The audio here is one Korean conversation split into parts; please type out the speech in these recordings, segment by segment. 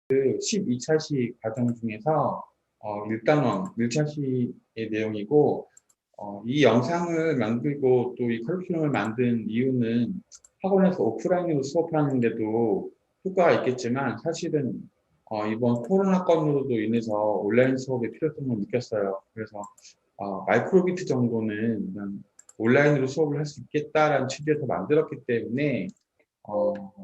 그 12차 시 과정 중에서 1단원 1차 시의 내용이고, 이 영상을 만들고 또 이 커리큘럼을 만든 이유는 학원에서 오프라인으로 수업하는데도 효과가 있겠지만, 사실은 이번 코로나 건으로도 인해서 온라인 수업의 필요성을 느꼈어요. 그래서 마이크로비트 정도는 그냥 온라인으로 수업을 할 수 있겠다라는 취지에서 만들었기 때문에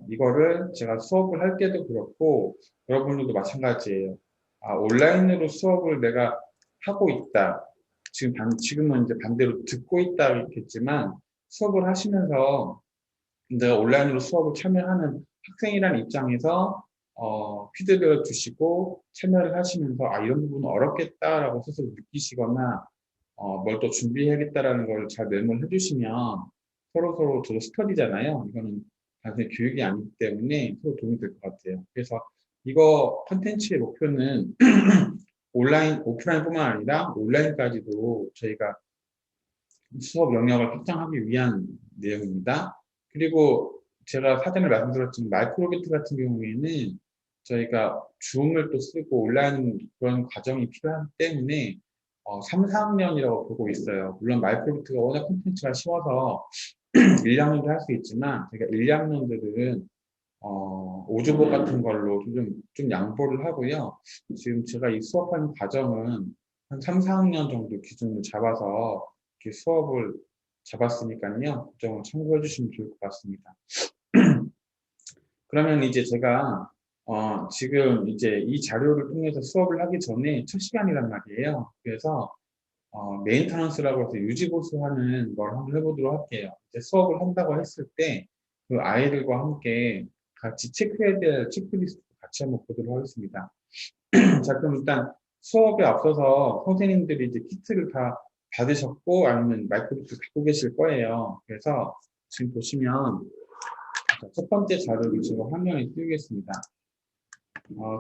이거를 제가 수업을 할 때도 그렇고 여러분들도 마찬가지예요. 온라인으로 수업을 내가 하고 있다. 지금은 이제 반대로 듣고 있다겠지만, 수업을 하시면서 내가 온라인으로 수업을 참여하는 학생이라는 입장에서 피드백을 주시고 참여를 하시면서 이런 부분은 어렵겠다라고 스스로 느끼시거나 뭘 또 준비해야겠다라는 걸 잘 메모를 해주시면, 서로 저도 스터디잖아요. 이거는 단순히 교육이 아니기 때문에 서로 도움이 될 것 같아요. 그래서 이거 컨텐츠의 목표는 오프라인뿐만 아니라 온라인까지도 저희가 수업 영역을 확장하기 위한 내용입니다. 그리고 제가 사전에 말씀드렸지만 마이크로비트 같은 경우에는 저희가 줌을 또 쓰고 온라인 그런 과정이 필요하기 때문에 3, 4학년이라고 보고 있어요. 물론 마이크로비트가 워낙 콘텐츠가 쉬워서 1, 2학년도 할 수 있지만, 제가 1, 2학년들은 오즈보 같은 걸로 좀 양보를 하고요. 지금 제가 이 수업하는 과정은 한 3, 4학년 정도 기준으로 잡아서 이렇게 수업을 잡았으니까요. 그 점을 참고해 주시면 좋을 것 같습니다. 그러면 이제 제가 지금 이제 이 자료를 통해서 수업을 하기 전에 첫 시간이란 말이에요. 그래서 메인터넌스라고 해서 유지보수하는 걸 한번 해보도록 할게요. 이제 수업을 한다고 했을 때 그 아이들과 함께 같이 체크해야 될 체크리스트 같이 한번 보도록 하겠습니다. 자, 그럼 일단 수업에 앞서서 선생님들이 이제 키트를 다 받으셨고 아니면 마이크로비트 갖고 계실 거예요. 그래서 지금 보시면 첫 번째 자료를 제가 화면에 띄우겠습니다.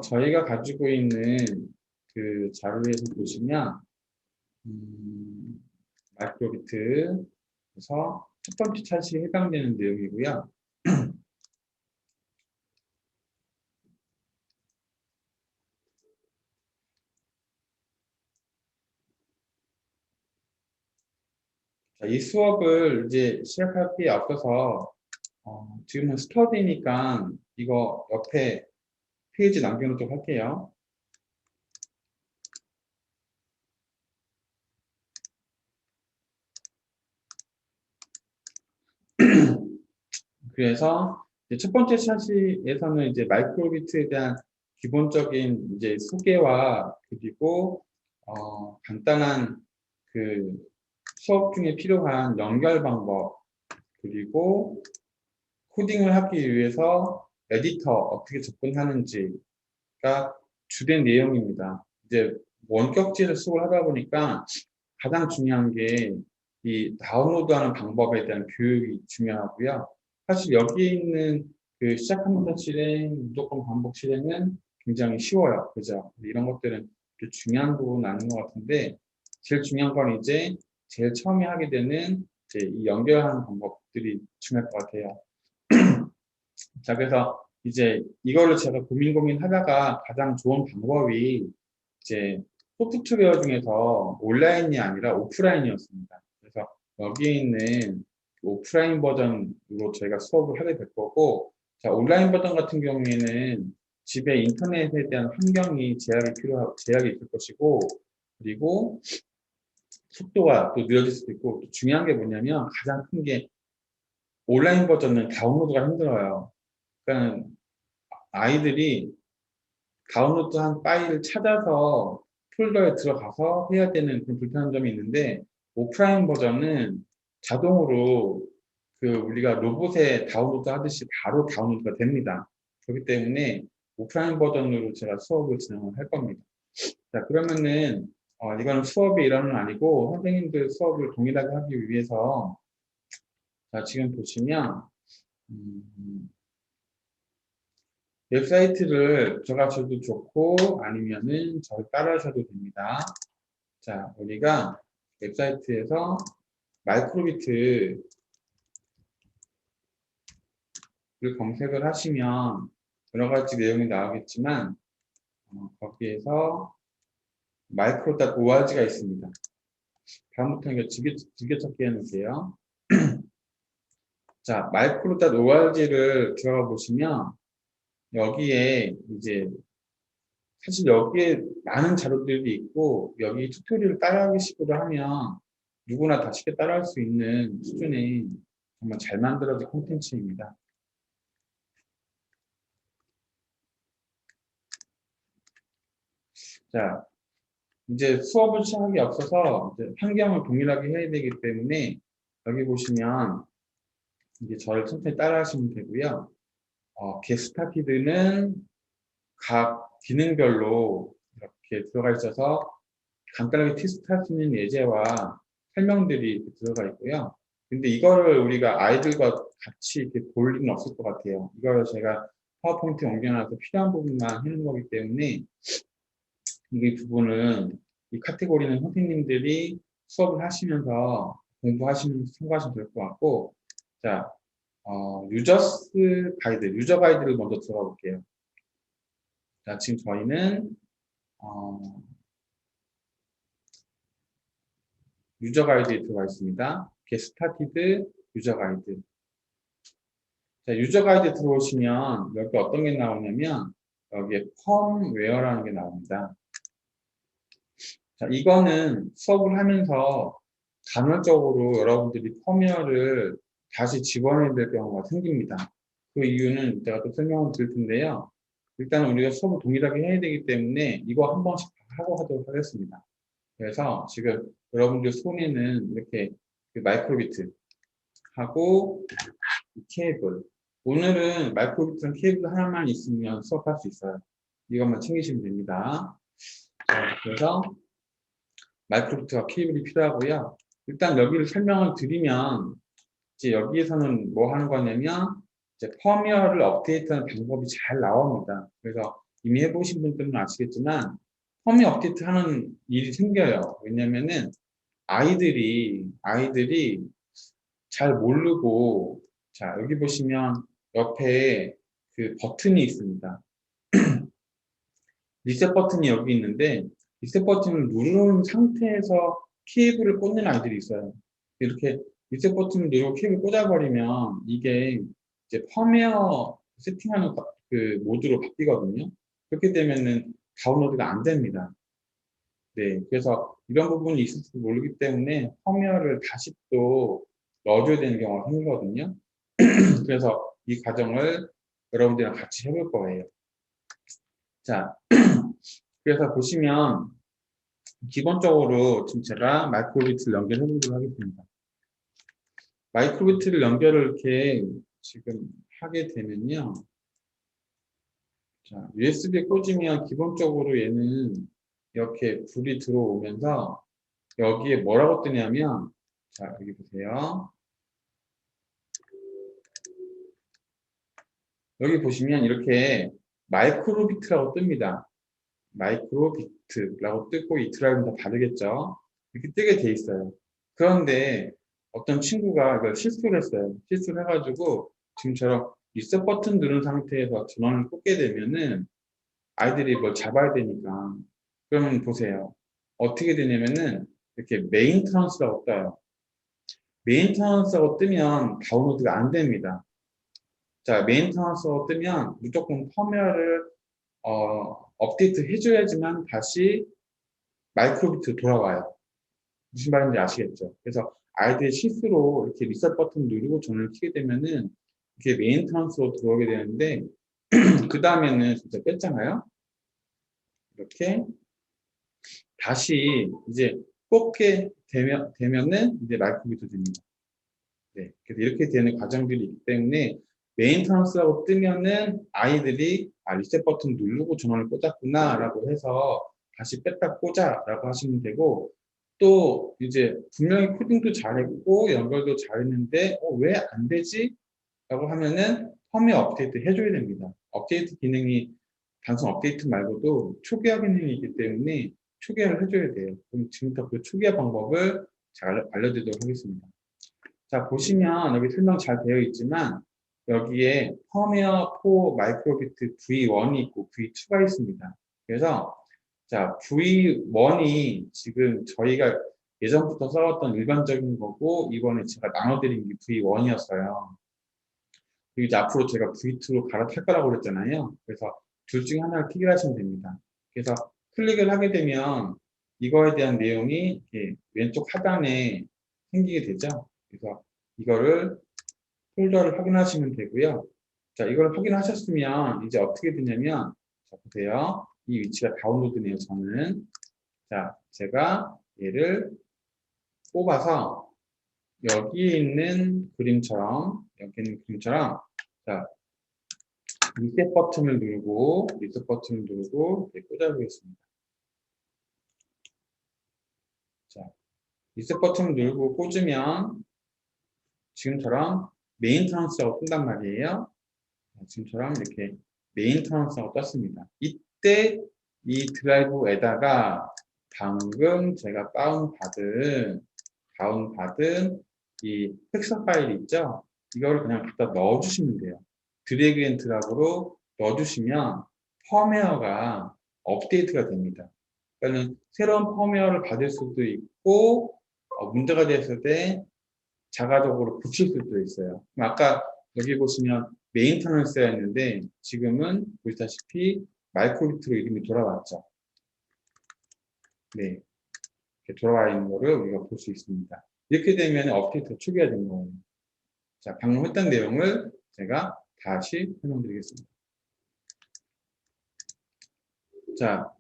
저희가 가지고 있는 그 자료에서 보시면 마이크로비트에서 첫 번째 차트에 해당되는 내용이고요. 자, 이 수업을 이제 시작할 때 앞서서 지금은 스터디니까 이거 옆에 페이지 남겨놓도록 할게요. 그래서 첫 번째 샷에서는 이제 마이크로비트에 대한 기본적인 이제 소개와, 그리고 간단한 그 수업 중에 필요한 연결 방법, 그리고 코딩을 하기 위해서 에디터 어떻게 접근하는지가 주된 내용입니다. 이제 원격지를 수업을 하다 보니까 가장 중요한 게 이 다운로드하는 방법에 대한 교육이 중요하고요. 사실 여기 있는 그 시작하면서 실행, 무조건 반복 실행은 굉장히 쉬워요. 그죠? 이런 것들은 중요한 부분은 아닌 것 같은데, 제일 중요한 건 이제 제일 처음에 하게 되는 이제 이 연결하는 방법들이 중요할 것 같아요. 자, 그래서 이제 이거를 제가 고민하다가 가장 좋은 방법이 이제 소프트웨어 중에서 온라인이 아니라 오프라인이었습니다. 그래서 여기 있는 오프라인 버전으로 저희가 수업을 하게 될 거고, 자, 온라인 버전 같은 경우에는 집에 인터넷에 대한 환경이 제약이 있을 것이고, 그리고 속도가 또 느려질 수도 있고, 또 중요한 게 뭐냐면 가장 큰 게 온라인 버전은 다운로드가 힘들어요. 그러니까 아이들이 다운로드한 파일을 찾아서 폴더에 들어가서 해야 되는 그런 불편한 점이 있는데, 오프라인 버전은 자동으로 우리가 로봇에 다운로드 하듯이 바로 다운로드가 됩니다. 그렇기 때문에 오프라인 버전으로 제가 수업을 진행을 할 겁니다. 자, 그러면은 이거는 수업의 일환은 아니고 선생님들 수업을 동일하게 하기 위해서, 자, 지금 보시면 웹사이트를 들어가셔도 좋고 아니면은 저를 따라하셔도 됩니다. 자, 우리가 웹사이트에서 마이크로비트를 검색을 하시면 여러 가지 내용이 나오겠지만, 거기에서 micro.org가 있습니다. 다음부터 이거 즐겨찾기 해놓을게요. 자, micro.org를 들어가 보시면 여기에 이제 사실 여기에 많은 자료들이 있고 여기 튜토리얼을 따라하기 식으로 하면 누구나 다 쉽게 따라할 수 있는 수준의 정말 잘 만들어진 콘텐츠입니다. 자, 이제 수업을 시작하기 앞서서 이제 환경을 동일하게 해야 되기 때문에 여기 보시면 이제 저를 천천히 따라 하시면 되고요. getStarted는 각 기능별로 이렇게 들어가 있어서 간단하게 테스트할 수 있는 예제와 설명들이 이렇게 들어가 있고요. 근데 이거를 우리가 아이들과 같이 이렇게 볼 일은 없을 것 같아요. 이걸 제가 파워포인트에 옮겨놔서 필요한 부분만 해놓은 거기 때문에 이 부분은 이 카테고리는 선생님들이 수업을 하시면서 공부하시면서 참고하시면 될 것 같고, 자, 유저 가이드를 먼저 들어가 볼게요. 자, 지금 저희는 유저 가이드에 들어가 있습니다. Get Started 유저 가이드. 자, 유저 가이드 들어오시면 여기 어떤 게 나오냐면 여기에 펌웨어라는 게 나옵니다. 자, 이거는 수업을 하면서 간헐적으로 여러분들이 펌웨어를 다시 집어내야 될 경우가 생깁니다. 그 이유는 이따가 또 설명을 드릴 텐데요. 일단 우리가 수업을 동일하게 해야 되기 때문에 이거 한 번씩 하고 하도록 하겠습니다. 그래서 지금 여러분들 손에는 이렇게 그 마이크로비트 하고 케이블. 오늘은 마이크로비트랑 케이블 하나만 있으면 수업할 수 있어요. 이것만 챙기시면 됩니다. 자, 그래서 마이크로비트와 케이블이 필요하고요. 일단 여기를 설명을 드리면 이제 여기에서는 뭐 하는 거냐면 이제 펌웨어를 업데이트하는 방법이 잘 나옵니다. 그래서 이미 해보신 분들은 아시겠지만 펌웨어 업데이트 하는 일이 생겨요. 왜냐면은 아이들이 잘 모르고, 자, 여기 보시면 옆에 그 버튼이 있습니다. 리셋 버튼이 여기 있는데 리셋 버튼을 누른 상태에서 케이블을 꽂는 아이들이 있어요. 이렇게 리셋 버튼을 누르고 케이블 꽂아버리면 이게 이제 펌웨어 세팅하는 그 모드로 바뀌거든요. 그렇게 되면은 다운로드가 안 됩니다. 네, 그래서 이런 부분이 있을지도 모르기 때문에 펌웨어를 다시 또 넣어줘야 되는 경우가 생기거든요. 그래서 이 과정을 여러분들이랑 같이 해볼 거예요. 자, 그래서 보시면 기본적으로 지금 제가 마이크로비트를 연결해 보도록 하겠습니다. 마이크로비트를 연결을 이렇게 지금 하게 되면요. 자, USB에 꽂으면 기본적으로 얘는 이렇게 불이 들어오면서 여기에 뭐라고 뜨냐면, 자, 여기 보세요. 여기 보시면 이렇게 마이크로비트라고 뜹니다. 마이크로비트라고 뜨고 이 드라이브는 다 다르겠죠. 이렇게 뜨게 돼 있어요. 그런데 어떤 친구가 이걸 실수를 했어요. 실수를 해가지고 지금처럼 리셋 버튼 누른 상태에서 전원을 꽂게 되면은 아이들이 뭘 잡아야 되니까 그러면 보세요. 어떻게 되냐면은 이렇게 메인터넌스라고 떠요. 메인터넌스라고 뜨면 다운로드가 안 됩니다. 자, 메인터넌스라고 뜨면 무조건 펌웨어를 업데이트 해줘야지만 다시 마이크로비트 돌아와요. 무슨 말인지 아시겠죠? 그래서 아이들이 실수로 이렇게 리셋 버튼 누르고 전원을 켜게 되면은 이렇게 메인터넌스로 들어오게 되는데 그 다음에는 진짜 뺐잖아요. 이렇게 다시 이제 꽂게 되면은 이제 마이크로비트 됩니다. 네, 그래서 이렇게 되는 과정들이 있기 때문에 메인터넌스라고 뜨면은 아이들이 리셋 버튼 누르고 전원을 꽂았구나 라고 해서 다시 뺐다 꽂아라고 하시면 되고, 또 이제 분명히 코딩도 잘했고 연결도 잘했는데 왜 안 되지? 라고 하면은 펌웨어 업데이트 해줘야 됩니다. 업데이트 기능이 단순 업데이트 말고도 초기화 기능이 있기 때문에 초기화를 해줘야 돼요. 그럼 지금부터 그 초기화 방법을 잘 알려드리도록 하겠습니다. 자, 보시면 여기 설명 잘 되어 있지만 여기에 펌웨어 4 마이크로비트 V1이 있고 V2가 있습니다. 그래서 자, V1이 지금 저희가 예전부터 써왔던 일반적인 거고, 이번에 제가 나눠드린 게 V1이었어요. 그리고 이제 앞으로 제가 V2로 갈아탈 거라고 그랬잖아요. 그래서 둘 중에 하나를 剔을 하시면 됩니다. 그래서 클릭을 하게 되면 이거에 대한 내용이 이렇게 왼쪽 하단에 생기게 되죠. 그래서 이거를 폴더를 확인하시면 되고요. 자, 이걸 확인하셨으면 이제 어떻게 되냐면, 자, 보세요. 이 위치가 다운로드네요, 저는. 자, 제가 얘를 뽑아서 여기에 있는 그림처럼, 자, 리셋 버튼을 누르고 이렇게 꽂아보겠습니다. 자, 리셋 버튼을 누르고 꽂으면 지금처럼 메인터넌스라고 뜬단 말이에요. 지금처럼 이렇게 메인터넌스라고 떴습니다. 이때 이 드라이브에다가 방금 제가 다운받은 이 텍스처 파일 있죠? 이걸 그냥 갖다 넣어주시면 돼요. 드래그 앤 드랍으로 넣어주시면 펌웨어가 업데이트가 됩니다. 그러니까 새로운 펌웨어를 받을 수도 있고 문제가 됐을 때 자가적으로 붙일 수도 있어요. 아까 여기 보시면 메인터넌스였는데 지금은 보시다시피 마이크로비트로 이름이 돌아왔죠. 네, 이렇게 돌아와 있는 거를 우리가 볼 수 있습니다. 이렇게 되면 업데이트가 초기화된 거예요. 자, 방금 했던 내용을 제가 다시 설명드리겠습니다. 자,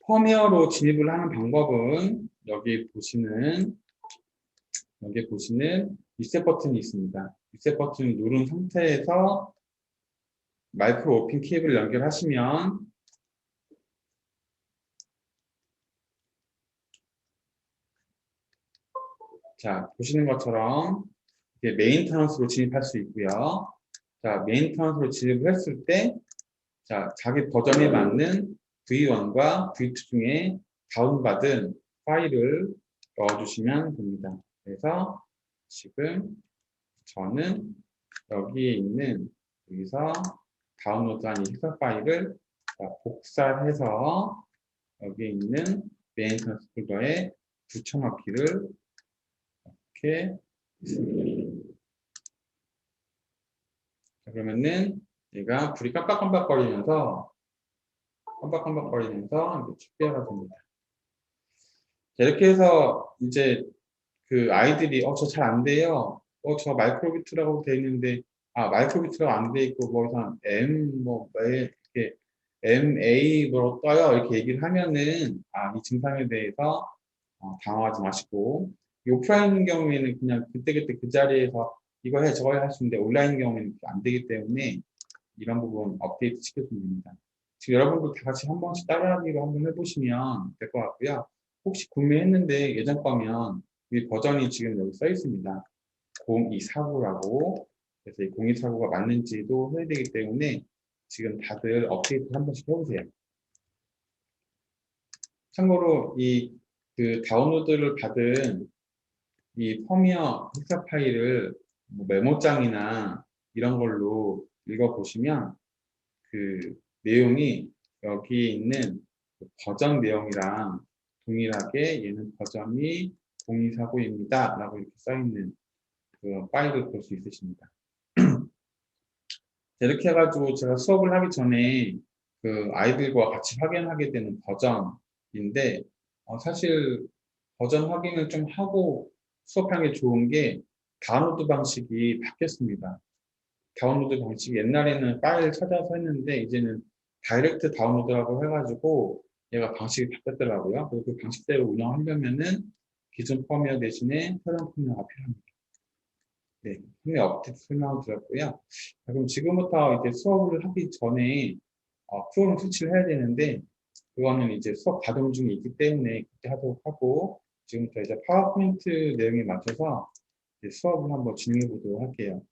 펌웨어로 진입을 하는 방법은 여기 보시는 리셋 버튼이 있습니다. 리셋 버튼을 누른 상태에서 마이크로 오픈 케이블을 연결하시면 자, 보시는 것처럼 메인터넌스로 진입할 수 있고요. 자, 메인터넌스로 진입을 했을 때 자, 자기 버전에 맞는 V1과 V2 중에 다운받은 파일을 넣어주시면 됩니다. 그래서 지금 저는 여기에 있는 여기서 다운로드한 이 헬서 파일을 복사해서 여기에 있는 메인터넌스 폴더에 붙여넣기를 이렇게 있습니다. 자, 그러면은 얘가 불이 깜빡깜빡거리면서 축배가 됩니다. 자, 이렇게 해서 이제 그 아이들이 저 잘 안 돼요. 저 마이크로비트라고 돼 있는데 마이크로비트라고 안 돼 있고 뭐 이상 이렇게 MA 뭐로 떠요 이렇게 얘기를 하면은 이 증상에 대해서 당황하지 마시고 이 오프라인 경우에는 그냥 그때그때 그 자리에서 이거 해 저거 해 할 수 있는데 온라인 경우에는 안 되기 때문에 이런 부분 업데이트 시켜주면 됩니다. 지금 여러분도 다 같이 한 번씩 따라하기로 한번 해보시면 될 것 같고요. 혹시 구매했는데 예전 거면 이 버전이 지금 여기 써 있습니다. 0249라고. 그래서 이 0249가 맞는지도 해야 되기 때문에 지금 다들 업데이트 한 번씩 해보세요. 참고로 그 다운로드를 받은 이 펌웨어 헬사 파일을 뭐 메모장이나 이런 걸로 읽어보시면 그 내용이 여기 있는 그 버전 내용이랑 동일하게 얘는 버전이 0249입니다. 라고 이렇게 써있는 그 파일을 볼 수 있으십니다. 이렇게 해가지고 제가 수업을 하기 전에 그 아이들과 같이 확인하게 되는 버전인데 사실 버전 확인을 좀 하고 수업하는 게 좋은 게 다운로드 방식이 바뀌었습니다. 다운로드 방식이 옛날에는 파일 찾아서 했는데 이제는 다이렉트 다운로드라고 해가지고 얘가 방식이 바뀌었더라고요. 그리고 그 방식대로 운영하려면은 기존 펌웨어 대신에 새로운 펌웨어가 필요합니다. 네, 펌웨어 업데이트 설명을 드렸고요. 자, 그럼 지금부터 이제 수업을 하기 전에 프로그램 스위치를 해야 되는데 그거는 이제 수업 가동 중에 있기 때문에 그때 하도록 하고 지금부터 이제 파워포인트 내용에 맞춰서 이제 수업을 한번 진행해 보도록 할게요.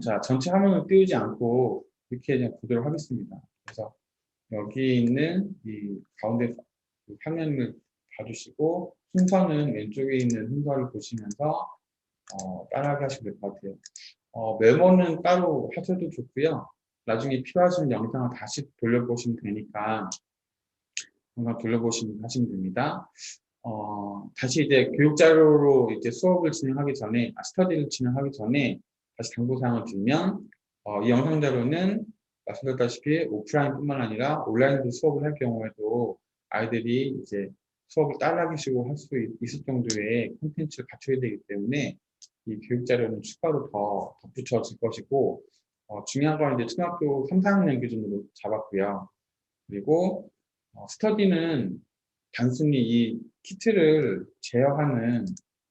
자, 전체 화면을 띄우지 않고 이렇게 그냥 보도록 하겠습니다. 그래서 여기 있는 이 가운데 화면을 봐주시고 순서는 왼쪽에 있는 순서를 보시면서 따라하게 하시면 될 것 같아요. 메모는 따로 하셔도 좋고요. 나중에 필요하신 영상을 다시 돌려보시면 되니까 영상 돌려보시면 하시면 됩니다. 다시 이제 교육 자료로 이제 수업을 진행하기 전에, 스터디를 진행하기 전에 다시 당부사항을 드리면, 이 영상 자료는 말씀드렸다시피 오프라인뿐만 아니라 온라인으로 수업을 할 경우에도 아이들이 이제 수업을 따라하시고 할 수 있을 정도의 콘텐츠를 갖춰야 되기 때문에 이 교육 자료는 추가로 더 덧붙여질 것이고, 중요한 건 이제 초등학교 3, 4학년 기준으로 잡았고요. 그리고 스터디는 단순히 이 키트를 제어하는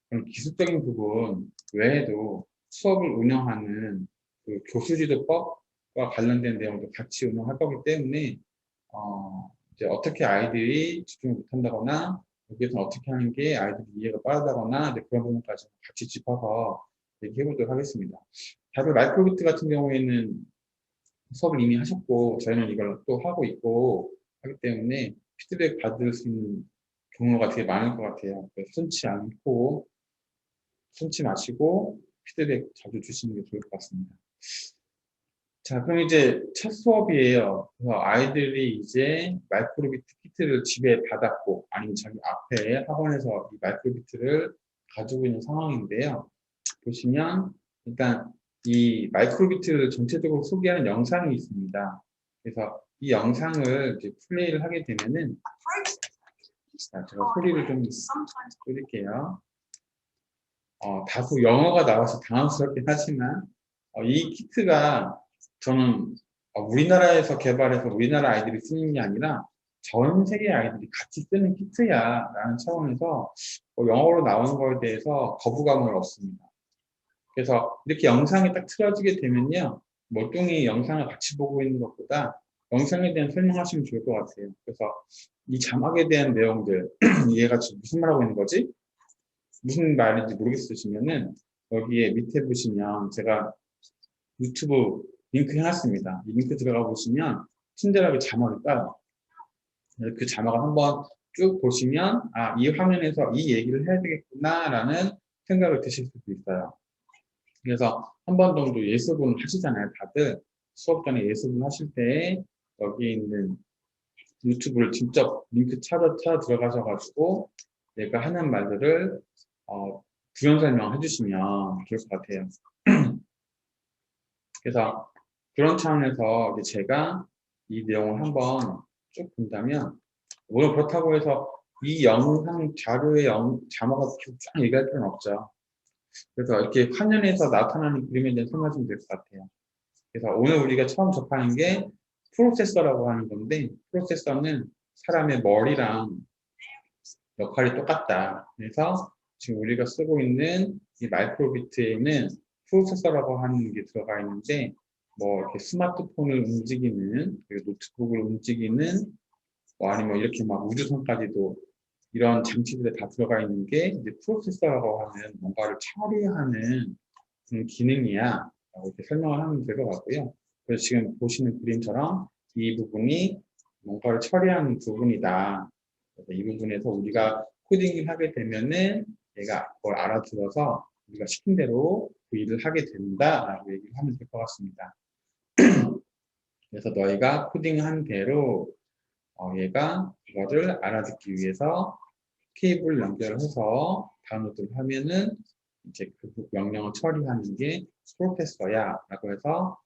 그런 기술적인 부분 외에도 수업을 운영하는 그 교수지도법과 관련된 내용도 같이 운영할 거기 때문에 이제 어떻게 아이들이 집중을 못한다거나 여기에서 어떻게 하는 게 아이들이 이해가 빠르다거나 이제 그런 부분까지 같이 짚어서 얘기해 보도록 하겠습니다. 다들 마이크로비트 같은 경우에는 수업을 이미 하셨고 저희는 이걸 또 하고 있고 하기 때문에 피드백 받을 수 있는 경우가 되게 많을 것 같아요. 그래서 숨지 마시고 피드백 자주 주시는 게 좋을 것 같습니다. 자, 그럼 이제 첫 수업이에요. 그래서 아이들이 이제 마이크로비트 키트를 집에 받았고 아니면 자기 앞에 학원에서 이 마이크로비트를 가지고 있는 상황인데요. 보시면 일단 이 마이크로비트를 전체적으로 소개하는 영상이 있습니다. 그래서 이 영상을 이제 플레이를 하게 되면은 자, 제가 소리를 좀 줄일게요. 다소 영어가 나와서 당황스럽긴 하지만 이 키트가 저는 우리나라에서 개발해서 우리나라 아이들이 쓰는 게 아니라 전 세계 아이들이 같이 쓰는 키트야 라는 차원에서 영어로 나오는 거에 대해서 거부감을 얻습니다. 그래서 이렇게 영상이 딱 틀어지게 되면요 멀뚱히 영상을 같이 보고 있는 것보다 영상에 대한 설명하시면 좋을 것 같아요. 그래서 이 자막에 대한 내용들 얘가 지금 무슨 말 하고 있는 거지? 무슨 말인지 모르겠으시면은 여기에 밑에 보시면 제가 유튜브 링크 해놨습니다. 이 링크 들어가 보시면 친절하게 자막을 따요. 그 자막을 한번 쭉 보시면 이 화면에서 이 얘기를 해야 되겠구나 라는 생각을 드실 수도 있어요. 그래서 한 번 정도 예습은 하시잖아요. 다들 수업 전에 예습을 하실 때 여기 있는 유튜브를 직접 링크 찾아 들어가셔가지고 내가 하는 말들을 부연 설명해 주시면 좋을 것 같아요. 그래서 그런 차원에서 이제 제가 이 내용을 한번 쭉 본다면 물론 그렇다고 해서 이 영상 자료의 자막을 쭉 얘기할 필요는 없죠. 그래서 이렇게 화면에서 나타나는 그림에 대한 생각이 될 것 같아요. 그래서 오늘 우리가 처음 접하는 게 프로세서라고 하는 건데 프로세서는 사람의 머리랑 역할이 똑같다. 그래서 지금 우리가 쓰고 있는 이 마이크로비트에는 프로세서라고 하는 게 들어가 있는데 뭐 이렇게 스마트폰을 움직이는 그리고 노트북을 움직이는 아니면 이렇게 막 우주선까지도 이런 장치들에 다 들어가 있는 게 이제 프로세서라고 하는 뭔가를 처리하는 기능이야 라고 이렇게 설명을 하면 될 것 같고요. 그래서 지금 보시는 그림처럼 이 부분이 뭔가를 처리하는 부분이다. 그래서 이 부분에서 우리가 코딩을 하게 되면은 얘가 그걸 알아들어서 우리가 시킨 대로 그 일을 하게 된다라고 얘기를 하면 될 것 같습니다. 그래서 너희가 코딩한 대로 얘가 그거를 알아듣기 위해서 케이블 연결해서 다운로드를 하면은 이제 그 명령을 처리하는 게 프로세서야 라고 해서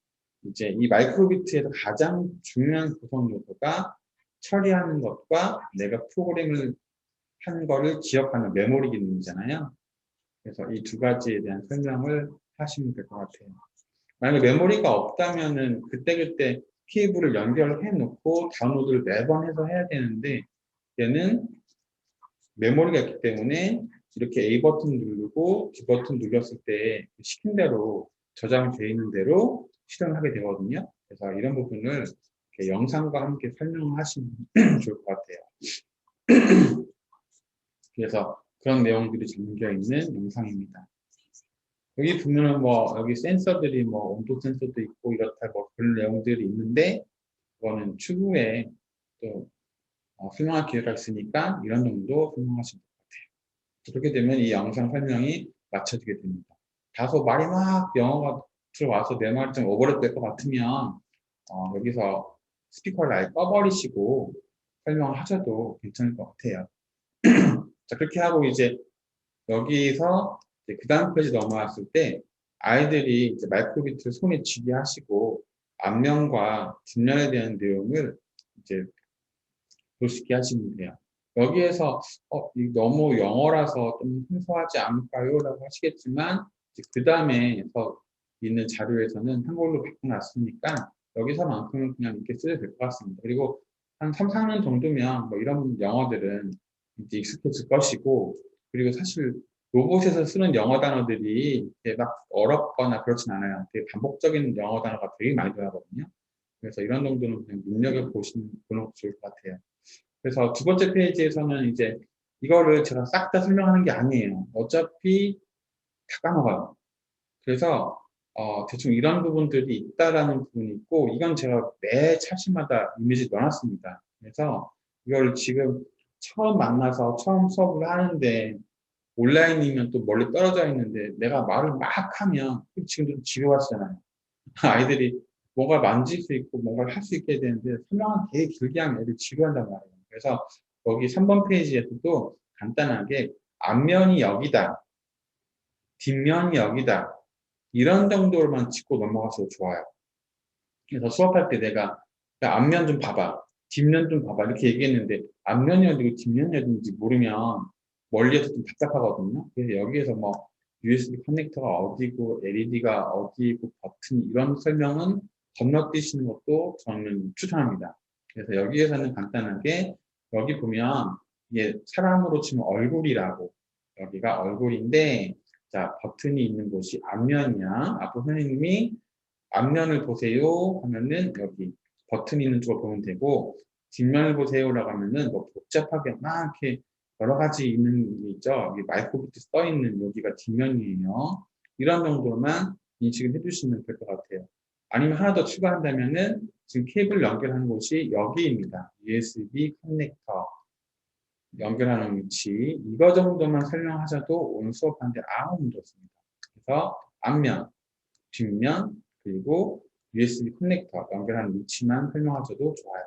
이제 이 마이크로비트에서 가장 중요한 구성 요소가 처리하는 것과 내가 프로그램을 한 거를 기억하는 메모리 기능이잖아요. 그래서 이 두 가지에 대한 설명을 하시면 될 것 같아요. 만약에 메모리가 없다면은 그때그때 케이블을 연결해 놓고 다운로드를 매번 해서 해야 되는데 얘는 메모리가 있기 때문에 이렇게 A 버튼 누르고 B 버튼 눌렀을 때 시킨 대로 저장이 되어 있는 대로 실행하게 되거든요. 그래서 이런 부분을 이렇게 영상과 함께 설명하시면 좋을 것 같아요. 그래서 그런 내용들이 담겨 있는 영상입니다. 여기 보면은 뭐 여기 센서들이 뭐 온도 센서도 있고 이렇다 뭐 그런 내용들이 있는데 그거는 추후에 또 설명할 기회가 있으니까 이런 정도 설명하시면 될 것 같아요. 그렇게 되면 이 영상 설명이 마쳐지게 됩니다. 다소 말이 막 영어가 들어와서 내 말이 좀 오버랩 될 것 같으면 여기서 스피커를 아예 꺼버리시고 설명을 하셔도 괜찮을 것 같아요. 자, 그렇게 하고 이제 여기서 그 다음 페이지 넘어왔을 때 아이들이 이제 마이크로비트를 손에 쥐게 하시고 앞면과 뒷면에 대한 내용을 이제 볼 수 있게 하시면 돼요. 여기에서 이거 너무 영어라서 좀 생소하지 않을까요? 라고 하시겠지만 그 다음에서 있는 자료에서는 한국어로 바꿔놨으니까 여기서만큼은 그냥 이렇게 쓰셔도 될 것 같습니다. 그리고 한 3, 4년 정도면 뭐 이런 영어들은 이제 익숙해질 것이고, 그리고 사실 로봇에서 쓰는 영어 단어들이 이렇게 막 어렵거나 그렇진 않아요. 되게 반복적인 영어 단어가 되게 많이 들어가거든요. 그래서 이런 정도는 그냥 보는 것도 좋을 것 같아요. 그래서 두 번째 페이지에서는 이제 이거를 제가 싹 다 설명하는 게 아니에요. 어차피 다 까먹어요. 그래서 대충 이런 부분들이 있다라는 부분이 있고, 이건 제가 매 차시마다 이미지 넣어놨습니다. 그래서 이걸 지금 처음 만나서 처음 수업을 하는데 온라인이면 또 멀리 떨어져 있는데 내가 말을 막 하면 지금도 집에 왔잖아요. 아이들이 뭔가 만질 수 있고 뭔가를 할 수 있게 되는데 설명은 되게 길게 하면 애들 지루한단 말이에요. 그래서 여기 3번 페이지에서도 간단하게 앞면이 여기다, 뒷면이 여기다, 이런 정도로만 짚고 넘어가셔도 좋아요. 그래서 수업할 때 내가 야, 앞면 좀 봐봐, 뒷면 좀 봐봐 이렇게 얘기했는데 앞면이 어디고 뒷면이 어딘지 모르면 멀리에서 좀 답답하거든요. 그래서 여기에서 뭐 USB 커넥터가 어디고 LED가 어디고 버튼 이런 설명은 건너뛰시는 것도 저는 추천합니다. 그래서 여기에서는 간단하게 여기 보면 이게 사람으로 치면 얼굴이라고, 여기가 얼굴인데 자 버튼이 있는 곳이 앞면이야. 앞으로 선생님이 앞면을 보세요 하면은 여기 버튼 있는 쪽을 보면 되고, 뒷면을 보세요라고 하면은 뭐 복잡하게 막 이렇게 여러 가지 있는 게 있죠. 여기 마이크로비트 써 있는 여기가 뒷면이에요. 이런 정도만 인식을 해주시면 될 것 같아요. 아니면 하나 더 추가한다면은 지금 케이블 연결하는 곳이 여기입니다. USB 커넥터 연결하는 위치, 이거 정도만 설명하셔도 오늘 수업하는데 아무 문제 없습니다. 그래서 앞면, 뒷면, 그리고 USB 커넥터 연결하는 위치만 설명하셔도 좋아요.